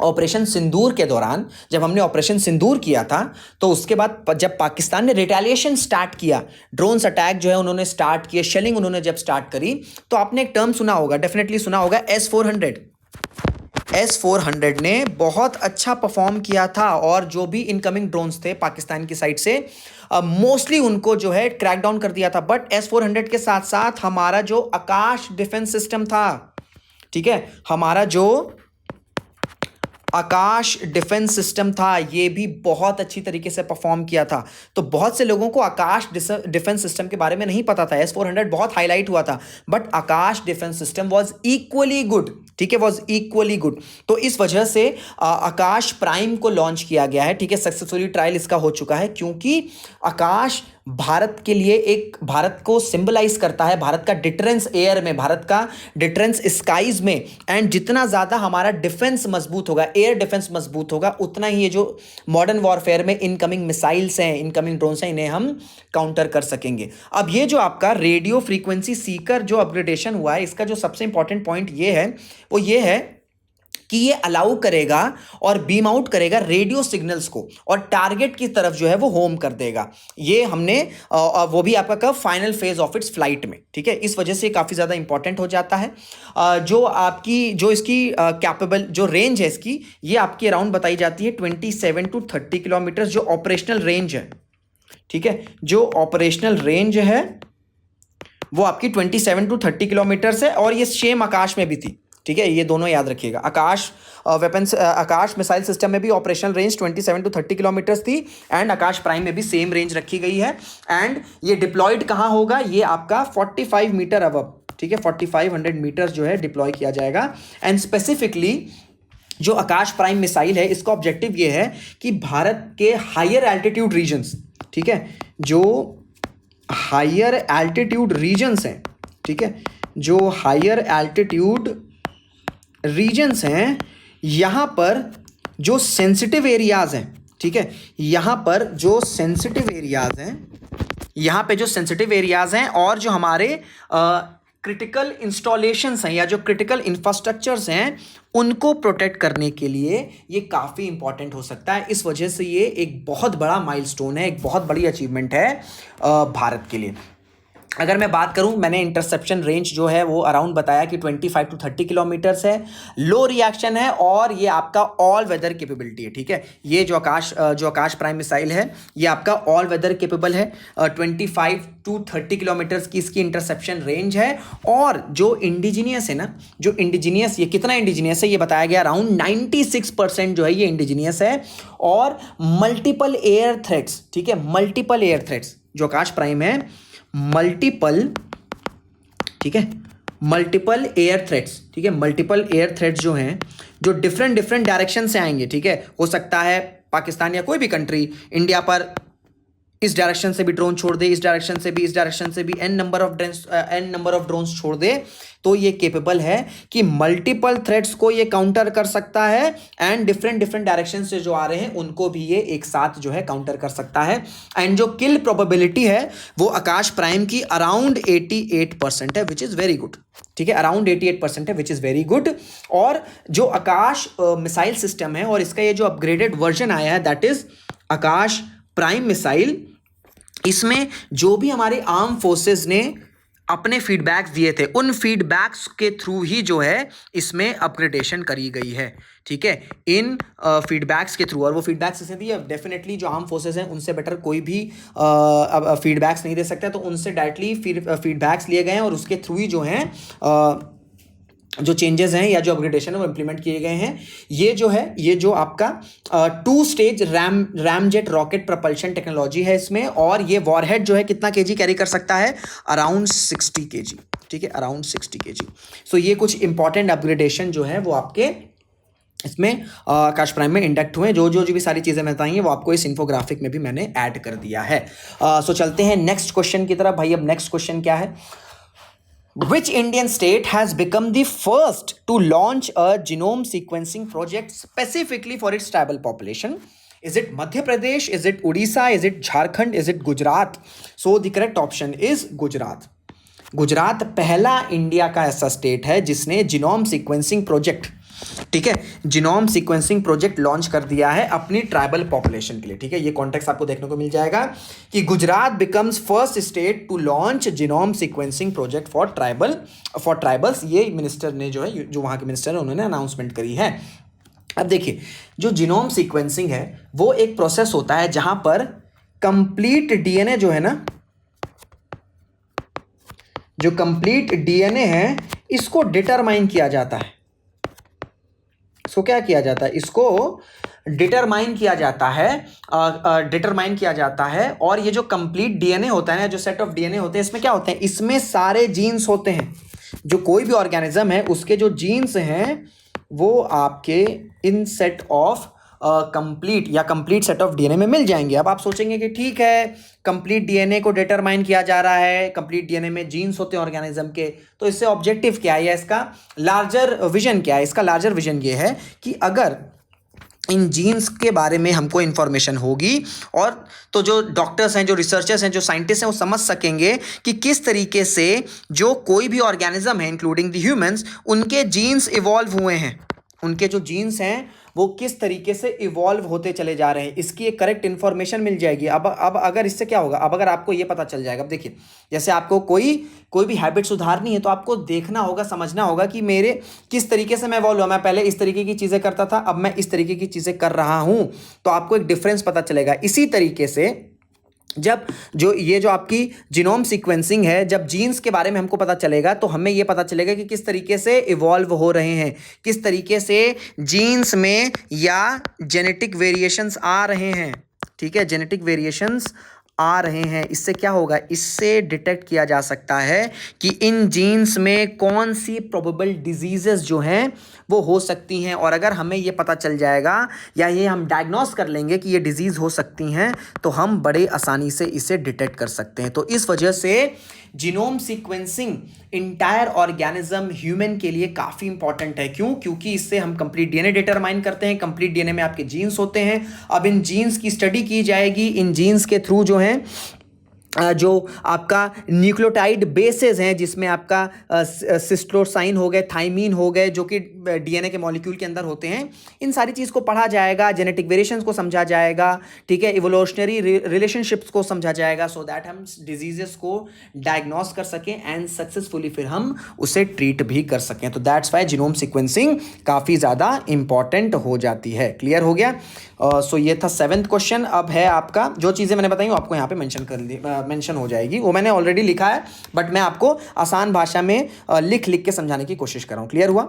ऑपरेशन सिंदूर के दौरान जब हमने ऑपरेशन सिंदूर किया था, तो उसके बाद जब पाकिस्तान ने रिटेलिएशन स्टार्ट किया, ड्रोन्स अटैक जो है उन्होंने स्टार्ट किए, शेलिंग उन्होंने जब स्टार्ट करी, तो आपने एक टर्म सुना होगा, डेफिनेटली सुना होगा, S-400 ने बहुत अच्छा परफॉर्म किया था। और जो भी इनकमिंग ड्रोन्स थे पाकिस्तान की साइड से, मोस्टली उनको जो है क्रैक डाउन कर दिया था। बट S-400 के साथ साथ हमारा जो आकाश डिफेंस सिस्टम था, ठीक है, हमारा जो आकाश डिफेंस सिस्टम था, ये भी बहुत अच्छी तरीके से परफॉर्म किया था। तो बहुत से लोगों को आकाश डिफेंस सिस्टम के बारे में नहीं पता था। S-400 बहुत हाईलाइट हुआ था, but Akash defence system was equally good, ठीक है, वाज इक्वली गुड। तो इस वजह से आकाश प्राइम को लॉन्च किया गया है, ठीक है, सक्सेसफुली ट्रायल इसका हो चुका है, क्योंकि आकाश भारत के लिए एक, भारत को सिंबलाइज करता है, भारत का डिटरेंस एयर में, भारत का डिटरेंस स्काईज में। एंड जितना ज़्यादा हमारा डिफेंस मजबूत होगा, एयर डिफेंस मजबूत होगा, उतना ही ये जो मॉडर्न वॉरफेयर में इनकमिंग मिसाइल्स हैं, इनकमिंग ड्रोन्स हैं, इन्हें हम काउंटर कर सकेंगे। अब ये जो आपका रेडियो फ्रीक्वेंसी सीकर जो अपग्रेडेशन हुआ है, इसका जो सबसे इंपॉर्टेंट पॉइंट ये है, वो ये है कि ये अलाउ करेगा और बीम आउट करेगा रेडियो सिग्नल्स को, और टारगेट की तरफ जो है वो होम कर देगा। ये हमने वो भी आपका कब, final phase of its flight में, ठीक है। इस वजह से काफ़ी ज़्यादा इंपॉर्टेंट हो जाता है। जो आपकी जो इसकी कैपेबल जो रेंज है इसकी, ये आपकी अराउंड बताई जाती है 27 to 30 किलोमीटर, जो ऑपरेशनल रेंज है, ठीक है, जो ऑपरेशनल रेंज है वो आपकी 27 to 30 किलोमीटर है। और ये सेम आकाश में भी थी, ठीक है, ये दोनों याद रखिएगा। आकाश वेपन्स, आकाश मिसाइल सिस्टम में भी ऑपरेशनल रेंज 27 to 30 किलोमीटर थी, एंड आकाश प्राइम में भी सेम रेंज रखी गई है। एंड ये डिप्लॉयड कहाँ होगा, ये आपका 45 मीटर अबव, ठीक है, 4500 मीटर जो है डिप्लॉय किया जाएगा। एंड स्पेसिफिकली जो आकाश प्राइम मिसाइल है, इसका ऑब्जेक्टिव ये है कि भारत के हायर एल्टीट्यूड रीजन्स, ठीक है, जो हायर एल्टीट्यूड रीजन्स हैं, ठीक है, जो हायर एल्टीट्यूड रीजन्स हैं, यहाँ पर जो सेंसिटिव एरियाज हैं, ठीक है, यहाँ पर जो सेंसिटिव एरियाज हैं, यहाँ पे जो सेंसिटिव एरियाज हैं, और जो हमारे क्रिटिकल इंस्टॉलेशंस हैं या जो क्रिटिकल इंफ्रास्ट्रक्चर्स हैं, उनको प्रोटेक्ट करने के लिए ये काफ़ी इंपॉर्टेंट हो सकता है। इस वजह से ये एक बहुत बड़ा माइलस्टोन है, एक बहुत बड़ी अचीवमेंट है भारत के लिए। अगर मैं बात करूं, मैंने इंटरसेप्शन रेंज जो है वो अराउंड बताया कि 25 to 30 किलोमीटर्स है, लो रिएक्शन है, और ये आपका ऑल वेदर कैपेबिलिटी है, ठीक है। ये जो आकाश प्राइम मिसाइल है, ये आपका ऑल वेदर कैपेबल है। 25 to 30 किलोमीटर्स की इसकी इंटरसेप्शन रेंज है। और जो इंडिजीनियस है ना, जो इंडिजीनियस, ये कितना इंडिजीनियस है ये बताया गया, अराउंड 96% जो है ये इंडिजीनियस है। और मल्टीपल एयर थ्रेट्स, ठीक है, मल्टीपल एयर थ्रेट्स, जो आकाश प्राइम है, मल्टीपल, ठीक है, मल्टीपल एयर थ्रेट्स, ठीक है, मल्टीपल एयर थ्रेट्स जो हैं, जो डिफरेंट डायरेक्शन से आएंगे, ठीक है, हो सकता है पाकिस्तान या कोई भी कंट्री इंडिया पर इस डायरेक्शन से भी ड्रोन छोड़ दे, इस डायरेक्शन से भी, इस डायरेक्शन से भी एन नंबर ऑफ ड्रोन्स छोड़ दे, तो ये केपेबल है कि मल्टीपल थ्रेट्स को ये काउंटर कर सकता है। एंड डिफरेंट डायरेक्शन से जो आ रहे हैं उनको भी ये एक साथ जो है काउंटर कर सकता है। एंड जो किल प्रोबेबिलिटी है वो आकाश प्राइम की अराउंड 88% है, विच इज़ वेरी गुड, ठीक है, अराउंड 88% है, विच इज़ वेरी गुड। और जो आकाश मिसाइल सिस्टम है, और इसका ये जो अपग्रेडेड वर्जन आया है, that is Akash prime missile, इसमें जो भी हमारे आर्म फोर्सेस ने अपने फीडबैक्स दिए थे, उन फीडबैक्स के थ्रू ही जो है इसमें अपग्रेडेशन करी गई है, ठीक है, इन फीडबैक्स के थ्रू। और वो फीडबैक्स इसे दिए, डेफिनेटली जो आर्म फोर्सेस हैं उनसे बेटर कोई भी फीडबैक्स नहीं दे सकता, तो उनसे डायरेक्टली फीडबैक्स लिए गए हैं, और उसके थ्रू ही जो हैं जो चेंजेस हैं या जो अपग्रेडेशन है वो इंप्लीमेंट किए गए हैं। ये जो है, ये जो आपका 2 stage ramjet rocket propulsion technology है इसमें। और ये वॉरहेड जो है कितना केजी कैरी कर सकता है, अराउंड 60 केजी, ठीक है, अराउंड 60 केजी। सो ये कुछ इंपॉर्टेंट अपग्रेडेशन जो है वो आपके इसमें आकाश प्राइम में इंडक्ट हुए। जो भी सारी चीज़ें मैं बताई हैं वो आपको इस इन्फोग्राफिक में भी मैंने ऐड कर दिया है। सो चलते हैं नेक्स्ट क्वेश्चन की तरफ। भाई अब नेक्स्ट क्वेश्चन क्या है, Which Indian state has become the first to launch a genome sequencing project specifically for its tribal population? Is it Madhya Pradesh? Is it Odisha? Is it Jharkhand? Is it Gujarat? So the correct option is Gujarat. Gujarat पहला India का ऐसा state है जिसने genome sequencing project, ठीक है, genome sequencing project launch कर दिया है अपनी ट्राइबल पॉपुलेशन के लिए, ठीक है। ये कॉन्टेक्स्ट आपको देखने को मिल जाएगा कि Gujarat becomes first state to launch genome sequencing project for tribals. ये मिनिस्टर ने जो है, जो वहाँ के मिनिस्टर है, उन्होंने अनाउंसमेंट करी है। अब देखिए, जो जीनोम सीक्वेंसिंग है वो एक प्रोसेस होता है जहां पर कंप्लीट डीएनए जो है ना, जो कंप्लीट डीएनए है इसको डिटरमाइन किया जाता है। इसको क्या किया जाता है? इसको डिटरमाइन किया जाता है। और ये जो कंप्लीट डीएनए होता है ना, जो सेट ऑफ डीएनए होते हैं, इसमें क्या होते हैं? इसमें सारे जीन्स होते हैं। जो कोई भी ऑर्गेनिज्म है उसके जो जीन्स हैं वो आपके इन set of complete set of DNA में मिल जाएंगे। अब आप सोचेंगे कि ठीक है, कंप्लीट डीएनए को डिटरमाइन किया जा रहा है, कंप्लीट डीएनए में जीन्स होते हैं ऑर्गेनिज्म के, तो इससे ऑब्जेक्टिव क्या है या इसका लार्जर विजन क्या है? इसका लार्जर विजन ये है कि अगर इन जीन्स के बारे में हमको इन्फॉर्मेशन होगी और तो जो डॉक्टर्स हैं, जो रिसर्चर्स हैं, जो साइंटिस्ट हैं, वो समझ सकेंगे कि किस तरीके से जो कोई भी ऑर्गेनिज्म है इंक्लूडिंग द ह्यूमंस, उनके जीन्स इवॉल्व हुए हैं, उनके जो जीन्स हैं वो किस तरीके से इवॉल्व होते चले जा रहे हैं, इसकी एक करेक्ट इन्फॉर्मेशन मिल जाएगी। अब अगर इससे क्या होगा, अब अगर आपको ये पता चल जाएगा, अब देखिए, जैसे आपको कोई भी हैबिट सुधारनी है तो आपको देखना होगा, समझना होगा कि मेरे किस तरीके से मैं इवॉल्व हुआ। मैं पहले इस तरीके की चीज़ें करता था, अब मैं इस तरीके की चीज़ें कर रहा हूँ, तो आपको एक डिफरेंस पता चलेगा। इसी तरीके से जब जो आपकी जीनोम सीक्वेंसिंग है, जब जीन्स के बारे में हमको पता चलेगा तो हमें ये पता चलेगा कि किस तरीके से इवॉल्व हो रहे हैं, किस तरीके से जीन्स में या जेनेटिक वेरिएशंस आ रहे हैं, ठीक है, जेनेटिक वेरिएशंस आ रहे हैं। इससे क्या होगा? इससे डिटेक्ट किया जा सकता है कि इन जीन्स में कौन सी प्रोबेबल डिजीजेस जो हैं वो हो सकती हैं। और अगर हमें ये पता चल जाएगा या ये हम डायग्नोस कर लेंगे कि ये डिजीज़ हो सकती हैं, तो हम बड़े आसानी से इसे डिटेक्ट कर सकते हैं। तो इस वजह से genome sequencing entire organism human के लिए काफ़ी इंपॉर्टेंट है। क्यों? क्योंकि इससे हम कंप्लीट डीएनए डिटरमाइन करते हैं। कंप्लीट डीएनए में आपके जीन्स होते हैं। अब इन जीन्स की स्टडी की जाएगी। इन जीन्स के थ्रू जो है जो आपका न्यूक्लियोटाइड बेसेस हैं, जिसमें आपका सिस्टोसाइन हो गए, थाइमीन हो गए, जो कि डीएनए के मॉलिक्यूल के अंदर होते हैं, इन सारी चीज़ को पढ़ा जाएगा, जेनेटिक वेरिएशंस को समझा जाएगा, ठीक है, इवोल्यूशनरी रिलेशनशिप्स को समझा जाएगा, सो दैट हम डिजीजेस को डायग्नोस कर सकें एंड सक्सेसफुली फिर हम उसे ट्रीट भी कर सकें। तो दैट्स वाई जीनोम सीक्वेंसिंग काफ़ी ज़्यादा इंपॉर्टेंट हो जाती है। क्लियर हो गया? सो ये था 7th क्वेश्चन। अब है आपका, जो चीज़ें मैंने बताई वो आपको यहाँ पे मेंशन हो जाएगी, वो मैंने ऑलरेडी लिखा है, बट मैं आपको आसान भाषा में लिख के समझाने की कोशिश कर रहा हूँ। क्लियर हुआ?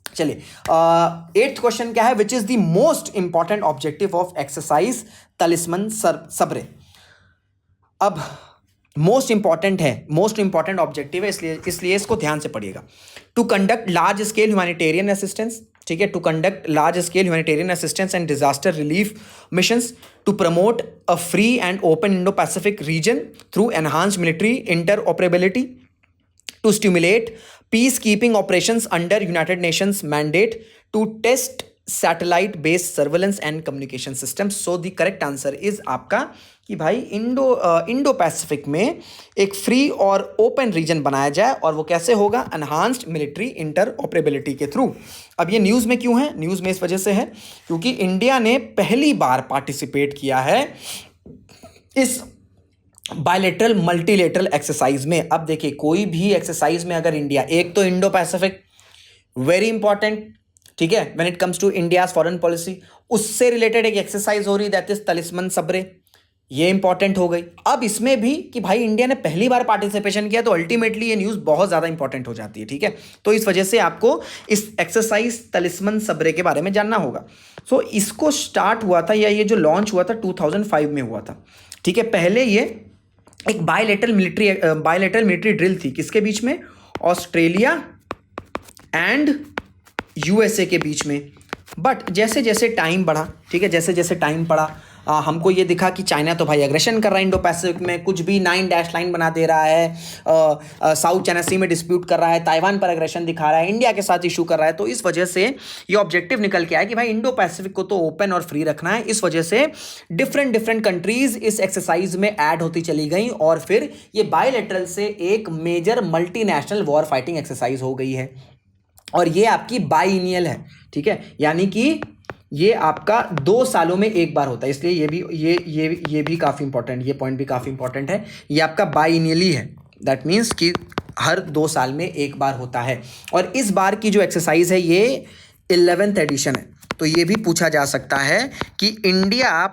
चलिए, 8th क्वेश्चन क्या है? Which is the most important objective of exercise Talisman Sabre. अब मोस्ट इंपॉर्टेंट ऑब्जेक्टिव है, इसलिए इसको ध्यान से पढ़िएगा। To conduct large scale humanitarian assistance, ठीक है, to conduct large scale humanitarian assistance and disaster relief missions, to promote a free and open Indo Pacific region through enhanced military interoperability, to stimulate peacekeeping operations under United Nations mandate, to test satellite based surveillance and communication systems. So the correct answer is आपका कि भाई Indo Pacific में एक free और open reason बनाया जाए। और वो कैसे होगा? एनहांस्ड मिलिट्री इंटरऑपरेबिलिटी के थ्रू। अब ये न्यूज़ में क्यों है? न्यूज़ में इस वजह से है क्योंकि इंडिया ने पहली बार पार्टिसिपेट किया है इस बायलेटरल मल्टीलेटरल एक्सरसाइज में। अब देखिए, कोई भी एक्सरसाइज में अगर इंडिया, एक तो इंडो पैसिफिक वेरी इंपॉर्टेंट, ठीक है, when it comes to India's foreign policy, उससे रिलेटेड एक एक्सरसाइज हो रही, दैट इज तलिस्मन सब्रे, ये इंपॉर्टेंट हो गई। अब इसमें भी कि भाई इंडिया ने पहली बार पार्टिसिपेशन किया, तो अल्टीमेटली ये न्यूज़ बहुत ज़्यादा इंपॉर्टेंट हो जाती है, ठीक है। तो इस वजह से आपको इस एक्सरसाइज तलिस्मन सब्रे के बारे में जानना होगा। सो इसको स्टार्ट हुआ था, या ये जो लॉन्च हुआ था 2005 में हुआ था, ठीक है। पहले ये एक बायलेटरल मिलिट्री ड्रिल थी, किसके बीच में? ऑस्ट्रेलिया एंड यूएसए के बीच में। बट जैसे जैसे टाइम बढ़ा, ठीक है, जैसे जैसे टाइम बढ़ा, हमको ये दिखा कि चाइना तो भाई एग्रेशन कर रहा है इंडो पैसिफिक में, कुछ भी 9 डैश लाइन बना दे रहा है, साउथ चाइना सी में डिस्प्यूट कर रहा है, ताइवान पर एग्रेशन दिखा रहा है, इंडिया के साथ इशू कर रहा है। तो इस वजह से ये ऑब्जेक्टिव निकल के आया कि भाई इंडो पैसिफिक को तो ओपन और फ्री रखना है। इस वजह से डिफरेंट डिफरेंट कंट्रीज इस एक्सरसाइज में ऐड होती चली गई और फिर ये बायलैटरल से एक major multinational war fighting exercise हो गई है। और ये आपकी बाइनियल है, ठीक है, यानी कि ये आपका 2 सालों में एक बार होता है, इसलिए ये भी काफ़ी इंपॉर्टेंट, ये पॉइंट भी काफ़ी इंपॉर्टेंट है। ये आपका बाइनियली है, दैट मीन्स कि हर 2 साल में एक बार होता है। और इस बार की जो एक्सरसाइज है ये 11th एडिशन है। तो ये भी पूछा जा सकता है कि India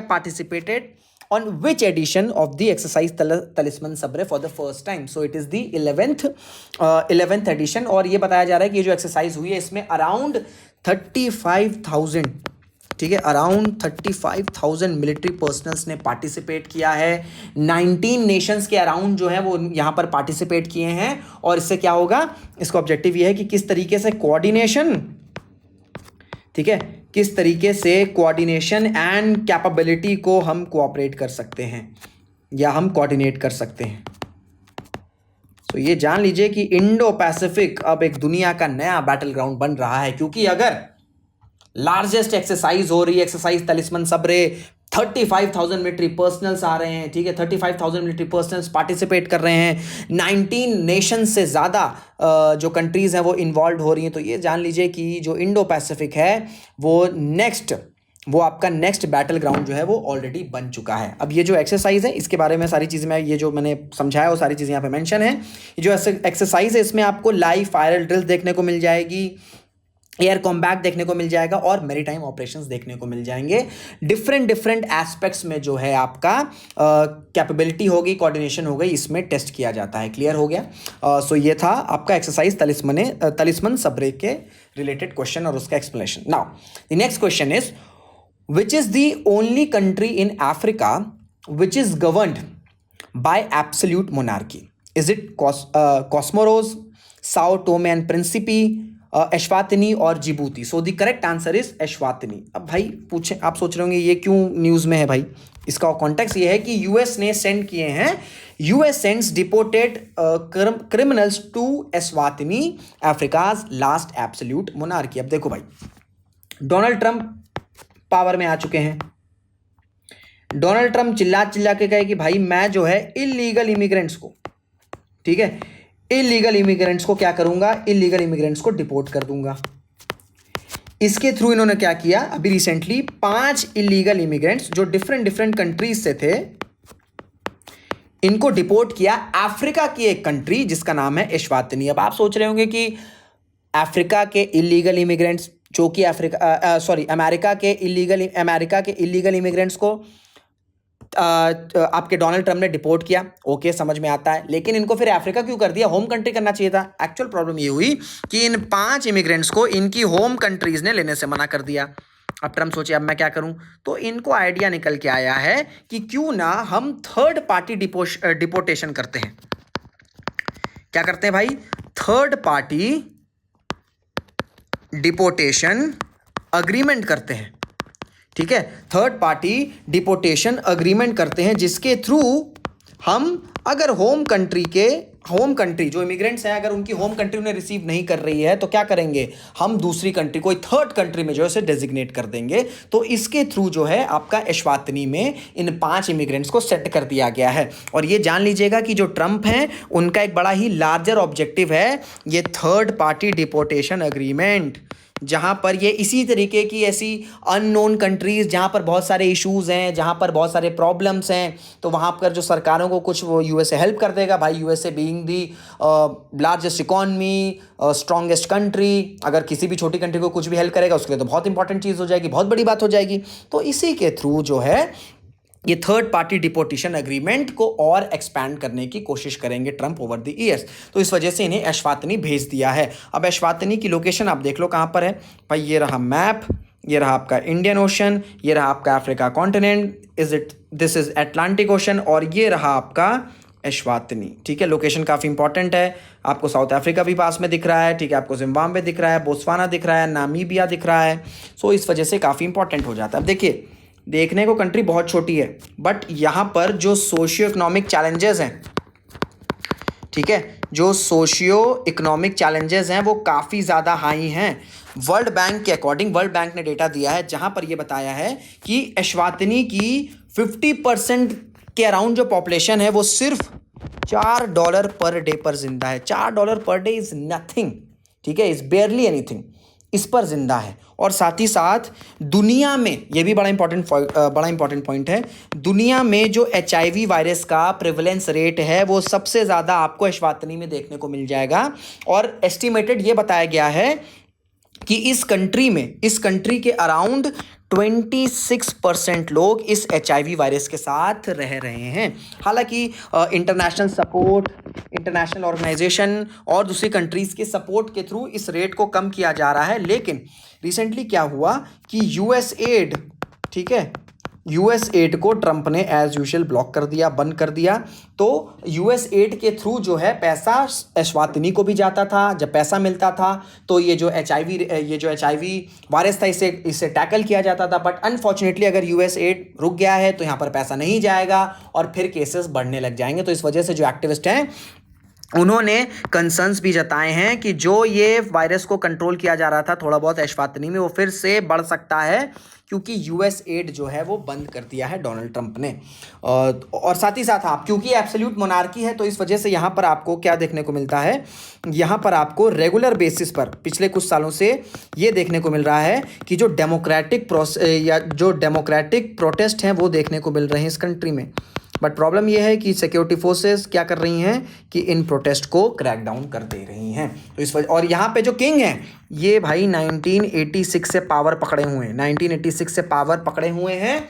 participated on which edition of the exercise talisman sabre for the first time. So it is the 11th edition। और ये बताया जा रहा है कि ये जो एक्सरसाइज हुई है इसमें अराउंड 35,000, ठीक है, अराउंड 35,000 मिलिट्री पर्सनल्स ने पार्टिसिपेट किया है। 19 नेशंस के अराउंड जो है वो यहाँ पर पार्टिसिपेट किए हैं। और इससे क्या होगा, इसका ऑब्जेक्टिव ये है कि किस तरीके से कोऑर्डिनेशन, ठीक है, किस तरीके से कोऑर्डिनेशन एंड कैपेबिलिटी को हम कोऑपरेट कर सकते हैं या हम कोऑर्डिनेट कर सकते हैं। तो ये जान लीजिए कि इंडो पैसिफिक अब एक दुनिया का नया बैटल ग्राउंड बन रहा है, क्योंकि अगर लार्जेस्ट एक्सरसाइज हो रही है, एक्सरसाइज तलिस्मन सब्रे, 35,000 मिलिट्री पर्सनल्स आ रहे हैं, ठीक है, 35,000 मिलिट्री पर्सनल्स पार्टिसिपेट कर रहे हैं, 19 नेशन से ज़्यादा जो कंट्रीज़ हैं वो इन्वॉल्व हो रही हैं। तो ये जान लीजिए कि जो इंडो पैसिफिक है वो आपका नेक्स्ट बैटल ग्राउंड जो है वो ऑलरेडी बन चुका है। अब ये जो एक्सरसाइज है इसके बारे में सारी चीज़ें मैं, ये जो मैंने समझाया वो सारी चीज़ें यहाँ पे मेंशन है। ये जो एक्सरसाइज है इसमें आपको लाइव फायर ड्रिल देखने को मिल जाएगी, एयर कॉम्बैट देखने को मिल जाएगा और मैरीटाइम ऑपरेशंस देखने को मिल जाएंगे। डिफरेंट एस्पेक्ट्स में जो है आपका कैपेबिलिटी होगी, कोऑर्डिनेशन हो गई, इसमें टेस्ट किया जाता है। क्लियर हो गया। सो ये था आपका एक्सरसाइज तलिस्मन सब्रे के रिलेटेड क्वेश्चन और उसका explanation. Now the next question is, which is the only country in Africa which is governed by absolute monarchy? Is it Comoros, Sao Tome and Principe, Eswatini और Djibouti? So the correct answer is Eswatini. अब भाई पूछे, आप सोच रहे होंगे ये क्यों न्यूज़ में है भाई? इसका कॉन्टेक्स्ट ये है कि यूएस ने सेंड किए हैं, US sends deported criminals to Eswatini, Africa's last absolute monarchy. अब देखो भाई, डोनाल्ड ट्रंप पावर में आ चुके हैं। डोनाल्ड ट्रंप चिल्ला के कहे कि भाई मैं जो है इलीगल इमिग्रेंट्स को, ठीक है, इलीगल इमिग्रेंट्स को क्या करूंगा, इलीगल इमिग्रेंट्स को डिपोर्ट कर दूंगा। इसके थ्रू इन्होंने क्या किया, अभी रिसेंटली 5 इलीगल इमिग्रेंट्स जो डिफरेंट कंट्रीज से थे, इनको डिपोर्ट किया अफ्रीका की एक कंट्री जिसका नाम है एश्वातिनी। अब आप सोच रहे होंगे कि अफ्रीका के इलीगल इमिग्रेंट्स जो कि अमेरिका के इलीगल इमिग्रेंट्स को आपके डोनाल्ड ट्रंप ने डिपोर्ट किया, ओके, समझ में आता है, लेकिन इनको फिर अफ्रीका क्यों कर दिया? होम कंट्री करना चाहिए था। एक्चुअल प्रॉब्लम ये हुई कि इन 5 इमिग्रेंट्स को इनकी होम कंट्रीज ने लेने से मना कर दिया। अब ट्रंप सोचे अब मैं क्या करूं, तो इनको आइडिया निकल के आया है कि क्यों ना हम थर्ड पार्टी डिपोर्टेशन करते हैं। क्या करते हैं भाई? थर्ड पार्टी डिपोर्टेशन अग्रीमेंट करते हैं, ठीक है, थर्ड पार्टी डिपोर्टेशन अग्रीमेंट करते हैं, जिसके थ्रू हम अगर होम कंट्री जो इमिग्रेंट्स हैं, अगर उनकी होम कंट्री उन्हें रिसीव नहीं कर रही है तो क्या करेंगे, हम दूसरी कंट्री, कोई थर्ड कंट्री में जो है डेजिग्नेट कर देंगे। तो इसके थ्रू जो है आपका एश्वातिनी में इन 5 इमिग्रेंट्स को सेट कर दिया गया है। और ये जान लीजिएगा कि जो ट्रंप हैं उनका एक बड़ा ही लार्जर ऑब्जेक्टिव है ये थर्ड पार्टी डिपोर्टेशन अग्रीमेंट, जहाँ पर ये इसी तरीके की ऐसी अननोन कंट्रीज़ जहाँ पर बहुत सारे इश्यूज़ हैं, जहाँ पर बहुत सारे प्रॉब्लम्स हैं, तो वहाँ पर जो सरकारों को कुछ वो यूएसए हेल्प कर देगा। भाई यूएसए बीइंग दी लार्जेस्ट इकॉनमी, स्ट्रॉन्गेस्ट कंट्री, अगर किसी भी छोटी कंट्री को कुछ भी हेल्प करेगा उसके लिए तो बहुत इंपॉर्टेंट चीज़ हो जाएगी, बहुत बड़ी बात हो जाएगी। तो इसी के थ्रू जो है ये थर्ड पार्टी डिपोर्टेशन एग्रीमेंट को और एक्सपैंड करने की कोशिश करेंगे ट्रंप ओवर द ईयर्स। तो इस वजह से इन्हें एश्वातिनी भेज दिया है। अब एश्वातिनी की लोकेशन आप देख लो कहाँ पर है भाई, ये रहा मैप, ये रहा आपका इंडियन ओशन, ये रहा आपका Africa continent, this is Atlantic ocean, और ये रहा आपका एश्वातिनी, ठीक है। लोकेशन काफ़ी इंपॉर्टेंट है, आपको साउथ अफ्रीका भी पास में दिख रहा है, ठीक है, आपको जिम्बाब्वे दिख रहा है, बोत्सवाना दिख रहा है, नामीबिया दिख रहा है। सो इस वजह से काफ़ी इंपॉर्टेंट हो जाता है। अब देखिए, देखने को कंट्री बहुत छोटी है, बट यहाँ पर जो सोशियो इकोनॉमिक चैलेंजेस हैं, ठीक है, जो सोशियो इकोनॉमिक चैलेंजेस हैं वो काफ़ी ज़्यादा हाई हैं। वर्ल्ड बैंक के अकॉर्डिंग, वर्ल्ड बैंक ने डेटा दिया है जहाँ पर ये बताया है कि एश्वातिनी की 50% के अराउंड जो पॉपुलेशन है वो सिर्फ $4 पर डे पर जिंदा है। $4 पर डे इज़ नथिंग, ठीक है, इज़ बेयरली एनीथिंग, इस पर जिंदा है। और साथ ही साथ दुनिया में, ये भी बड़ा इंपॉर्टेंट पॉइंट है, दुनिया में जो HIV वायरस का प्रेवलेंस रेट है वो सबसे ज़्यादा आपको एश्वातिनी में देखने को मिल जाएगा। और एस्टिमेटेड ये बताया गया है कि इस कंट्री के अराउंड 26% लोग इस HIV वायरस के साथ रह रहे हैं। हालांकि इंटरनेशनल सपोर्ट, इंटरनेशनल ऑर्गेनाइजेशन और दूसरी कंट्रीज़ के सपोर्ट के थ्रू इस रेट को कम किया जा रहा है। लेकिन रिसेंटली क्या हुआ कि USAID, ठीक है, USAID को ट्रंप ने एज यूजुअल ब्लॉक कर दिया, बंद कर दिया। तो USAID के थ्रू जो है पैसा एश्वातिनी को भी जाता था। जब पैसा मिलता था तो ये जो HIV वायरस था इसे टैकल किया जाता था। बट अनफॉर्चुनेटली अगर USAID रुक गया है तो यहाँ पर पैसा नहीं जाएगा और फिर केसेस बढ़ने लग जाएंगे। तो इस वजह से जो एक्टिविस्ट हैं उन्होंने कंसर्न्स भी जताए हैं कि जो ये वायरस को कंट्रोल किया जा रहा था थोड़ा बहुत एश्वातिनी में, वो फिर से बढ़ सकता है क्योंकि USAID जो है वो बंद कर दिया है डोनाल्ड ट्रंप ने। और साथ ही साथ आप, क्योंकि एब्सोल्यूट मोनार्की है तो इस वजह से यहाँ पर आपको क्या देखने को मिलता है, यहाँ पर आपको रेगुलर बेसिस पर पिछले कुछ सालों से ये देखने को मिल रहा है कि जो डेमोक्रेटिक प्रोटेस्ट हैं वो देखने को मिल रहे हैं इस कंट्री में। बट प्रॉब्लम यह है कि सिक्योरिटी फोर्सेस क्या कर रही हैं कि इन प्रोटेस्ट को क्रैक डाउन कर दे रही हैं। तो इस वजह, और यहाँ पे जो किंग हैं ये भाई 1986 से पावर पकड़े हुए हैं, 1986 से पावर पकड़े हुए हैं।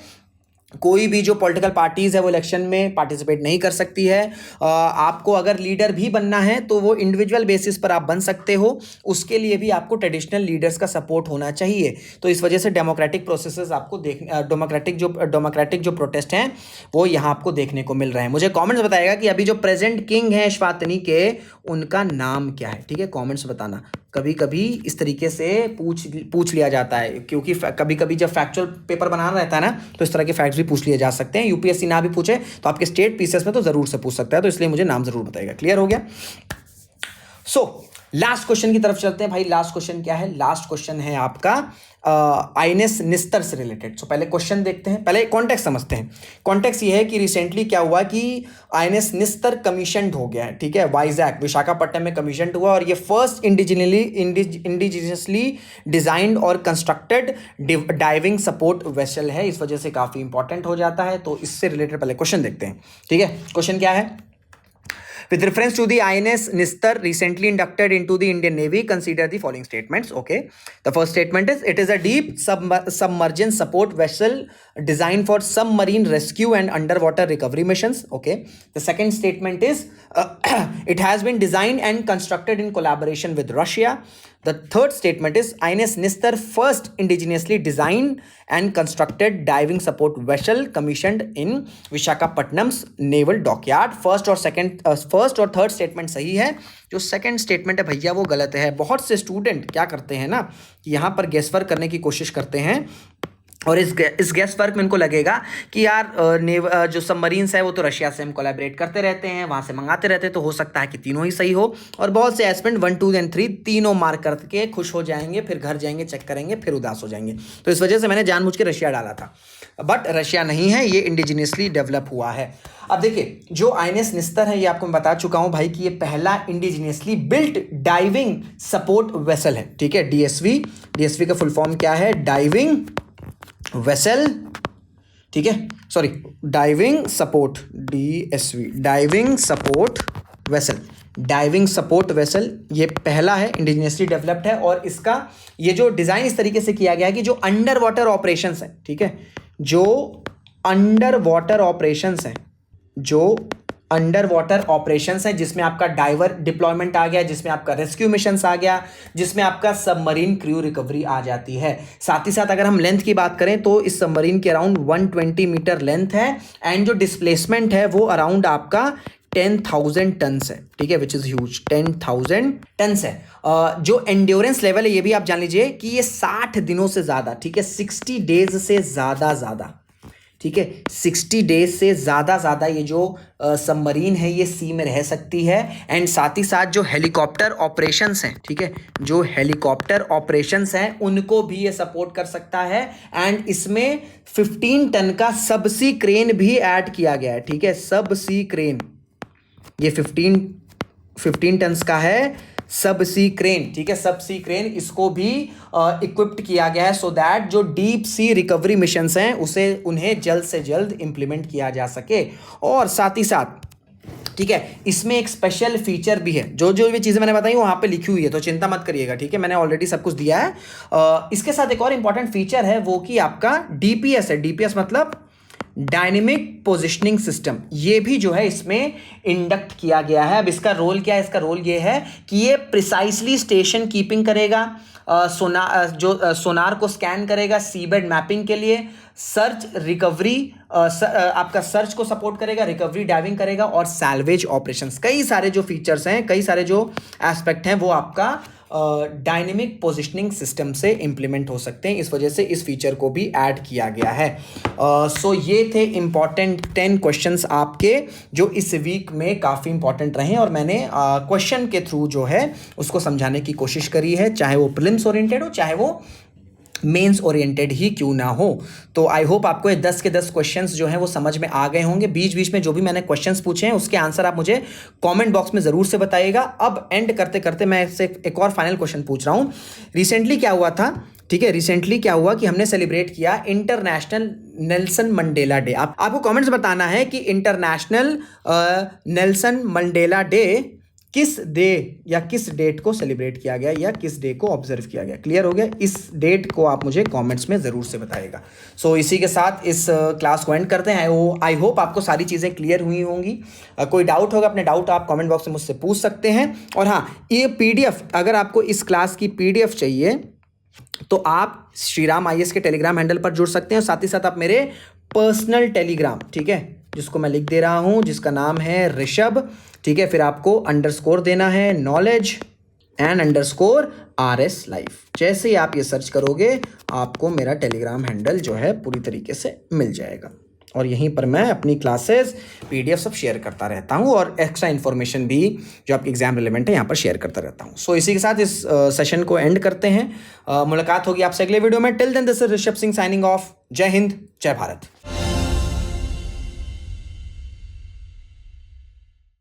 कोई भी जो पॉलिटिकल पार्टीज़ है वो इलेक्शन में पार्टिसिपेट नहीं कर सकती है। आपको अगर लीडर भी बनना है तो वो इंडिविजुअल बेसिस पर आप बन सकते हो, उसके लिए भी आपको ट्रेडिशनल लीडर्स का सपोर्ट होना चाहिए। तो इस वजह से डेमोक्रेटिक प्रोसेसेस आपको डेमोक्रेटिक जो प्रोटेस्ट हैं वो यहाँ आपको देखने को मिल रहे हैं। मुझे कॉमेंट्स बताएगा कि अभी जो प्रेजेंट किंग है एश्वातिनी के, उनका नाम क्या है, ठीक है, कॉमेंट्स बताना। कभी कभी इस तरीके से पूछ लिया जाता है, क्योंकि कभी कभी जब फैक्चुअल पेपर बनाना रहता है ना तो इस तरह के फैक्ट्स भी पूछ लिए जा सकते हैं। UPSC ना भी पूछे तो आपके स्टेट पीसीएस में तो जरूर से पूछ सकता है, तो इसलिए मुझे नाम जरूर बताएगा। क्लियर हो गया? सो लास्ट क्वेश्चन की तरफ चलते हैं भाई। लास्ट क्वेश्चन क्या है? लास्ट क्वेश्चन है आपका आइनेस निस्तर से रिलेटेड। सो पहले क्वेश्चन देखते हैं, पहले कॉन्टेक्स्ट समझते हैं। कॉन्टेक्स्ट ये है कि रिसेंटली क्या हुआ कि आइनेस निस्तर कमीशनड हो गया है, ठीक है, वाइजैक विशाखापट्टनम में कमीशनड हुआ और ये फर्स्ट इंडिजिनियसली डिजाइंड और कंस्ट्रक्टेड डाइविंग सपोर्ट वेसल है। इस वजह से काफी इंपॉर्टेंट हो जाता है। तो इससे रिलेटेड पहले क्वेश्चन देखते हैं, ठीक है। क्वेश्चन क्या है? With reference to the INS Nistar recently inducted into the Indian Navy, consider the following statements. Okay. The first statement is, it is a deep submergence support vessel designed for submarine rescue and underwater recovery missions. Okay. The second statement is, it has been designed and constructed in collaboration with Russia. The third statement is, INS Nistar first indigenously designed and constructed diving support vessel commissioned in Visakhapatnam's naval dockyard. First और third statement सही है। जो second statement है भैया वो गलत है। बहुत से स्टूडेंट क्या करते हैं ना कि यहाँ पर गेस वर्क करने की कोशिश करते हैं और इस गेस वर्क में इनको लगेगा कि यार जो सबमरीन्स है वो तो रशिया से हम कोलैबोरेट करते रहते हैं, वहाँ से मंगाते रहते हैं, तो हो सकता है कि तीनों ही सही हो। और बहुत से एस्पिरेंट 1, 2 एंड 3 तीनों मार्क करके खुश हो जाएंगे, फिर घर जाएंगे, चेक करेंगे, फिर उदास हो जाएंगे। तो इस वजह से मैंने जानबूझ के रशिया डाला था, बट रशिया नहीं है, ये इंडिजिनियसली डेवलप हुआ है। अब देखिए, जो आइनेस निस्तर है ये आपको मैं बता चुका हूँ भाई कि ये पहला indigenously built diving support vessel है, ठीक है। DSV का फुल फॉर्म क्या है? डाइविंग वेसल, ठीक है, sorry, diving support, DSV, diving support vessel, ये पहला है, इंडिजिनियसली डेवलप्ड है। और इसका ये जो डिजाइन इस तरीके से किया गया है कि जो अंडर वाटर ऑपरेशंस है, ठीक है, जो अंडर वाटर ऑपरेशंस हैं जिसमें आपका डाइवर डिप्लॉयमेंट आ गया, जिसमें आपका रेस्क्यू मिशंस आ गया, जिसमें आपका सबमरीन क्रू रिकवरी आ जाती है। साथ ही साथ अगर हम लेंथ की बात करें तो इस सबमरीन की अराउंड 120 मीटर लेंथ है एंड जो डिस्प्लेसमेंट है वो अराउंड आपका 10,000 टन्स है, ठीक है, विच इज ह्यूज। 10,000 टन्स है। जो एंड्योरेंस लेवल है ये भी आप जान लीजिए कि ये 60 दिनों से ज्यादा, ठीक है, 60 डेज से ज्यादा, ठीक है, 60 डेज से ज्यादा ये जो सबमरीन है ये सी में रह सकती है। एंड साथ ही साथ जो हेलीकॉप्टर ऑपरेशंस हैं, ठीक है, जो हेलीकॉप्टर ऑपरेशंस हैं उनको भी ये सपोर्ट कर सकता है। एंड इसमें 15 टन का सबसी क्रेन भी ऐड किया गया है, ठीक है, सबसी क्रेन, ये 15 टन्स का है सब सी क्रेन, ठीक है, सब सी क्रेन, इसको भी इक्विप्ड किया गया है सो दैट जो डीप सी रिकवरी मिशंस हैं उन्हें जल्द से जल्द इंप्लीमेंट किया जा सके। और साथ ही साथ, ठीक है, इसमें एक स्पेशल फीचर भी है, जो भी चीज़ें मैंने बताई वहाँ पे लिखी हुई है, तो चिंता मत करिएगा, ठीक है, मैंने ऑलरेडी सब कुछ दिया है। इसके साथ एक और इंपॉर्टेंट फीचर है वो कि आपका डीपीएस है। डीपीएस मतलब डायनेमिक पोजिशनिंग सिस्टम, ये भी जो है इसमें इंडक्ट किया गया है। अब इसका रोल क्या है? इसका रोल ये है कि ये प्रिसाइसली स्टेशन कीपिंग करेगा, सोनार को स्कैन करेगा सीबेड मैपिंग के लिए, सर्च रिकवरी, आपका सर्च को सपोर्ट करेगा, रिकवरी डाइविंग करेगा और सैल्वेज ऑपरेशंस। कई सारे जो फीचर्स हैं, कई सारे जो एस्पेक्ट हैं वो आपका डायनेमिक पोजिशनिंग सिस्टम से इंप्लीमेंट हो सकते हैं। इस वजह से इस फीचर को भी ऐड किया गया है। सो ये थे इंपॉर्टेंट 10 क्वेश्चंस आपके जो इस वीक में काफ़ी इंपॉर्टेंट रहे और मैंने क्वेश्चन के थ्रू जो है उसको समझाने की कोशिश करी है, चाहे वो प्रीलिम्स ओरिएंटेड हो चाहे वो मेंस ओरिएंटेड ही क्यों ना हो। तो आई होप आपको ये 10 के 10 क्वेश्चंस जो हैं वो समझ में आ गए होंगे। बीच बीच में जो भी मैंने क्वेश्चंस पूछे हैं उसके आंसर आप मुझे कमेंट बॉक्स में ज़रूर से बताइएगा। अब एंड करते करते मैं इससे एक और फाइनल क्वेश्चन पूछ रहा हूँ। रिसेंटली क्या हुआ था, ठीक है, रिसेंटली क्या हुआ कि हमने सेलिब्रेट किया इंटरनेशनल नेल्सन मंडेला डे। आपको कमेंट्स बताना है कि इंटरनेशनल नेल्सन मंडेला डे किस डे या किस डेट को सेलिब्रेट किया गया या किस डे को ऑब्जर्व किया गया। क्लियर हो गया? इस डेट को आप मुझे कमेंट्स में ज़रूर से बताइएगा। सो इसी के साथ इस क्लास को एंड करते हैं। आई होप आपको सारी चीज़ें क्लियर हुई होंगी। कोई डाउट होगा अपने डाउट आप कमेंट बॉक्स में मुझसे पूछ सकते हैं। और हाँ, ये PDF, अगर आपको इस क्लास की PDF चाहिए तो आप श्रीराम IAS के टेलीग्राम हैंडल पर जुड़ सकते हैं। साथ ही साथ आप मेरे पर्सनल टेलीग्राम, ठीक है, जिसको मैं लिख दे रहा हूँ, जिसका नाम है ऋषभ, ठीक है, फिर आपको अंडरस्कोर देना है knowledge and _RS life। जैसे ही आप ये सर्च करोगे आपको मेरा टेलीग्राम हैंडल जो है पूरी तरीके से मिल जाएगा और यहीं पर मैं अपनी क्लासेस PDF सब शेयर करता रहता हूँ और एक्स्ट्रा इन्फॉर्मेशन भी जो आपके एग्जाम रिलेवेंट है यहाँ पर शेयर करता रहता हूँ। सो इसी के साथ इस सेशन को एंड करते हैं। मुलाकात होगी आपसे अगले वीडियो में। Till then this is Rishabh Singh signing off. Jai Hind, जय भारत।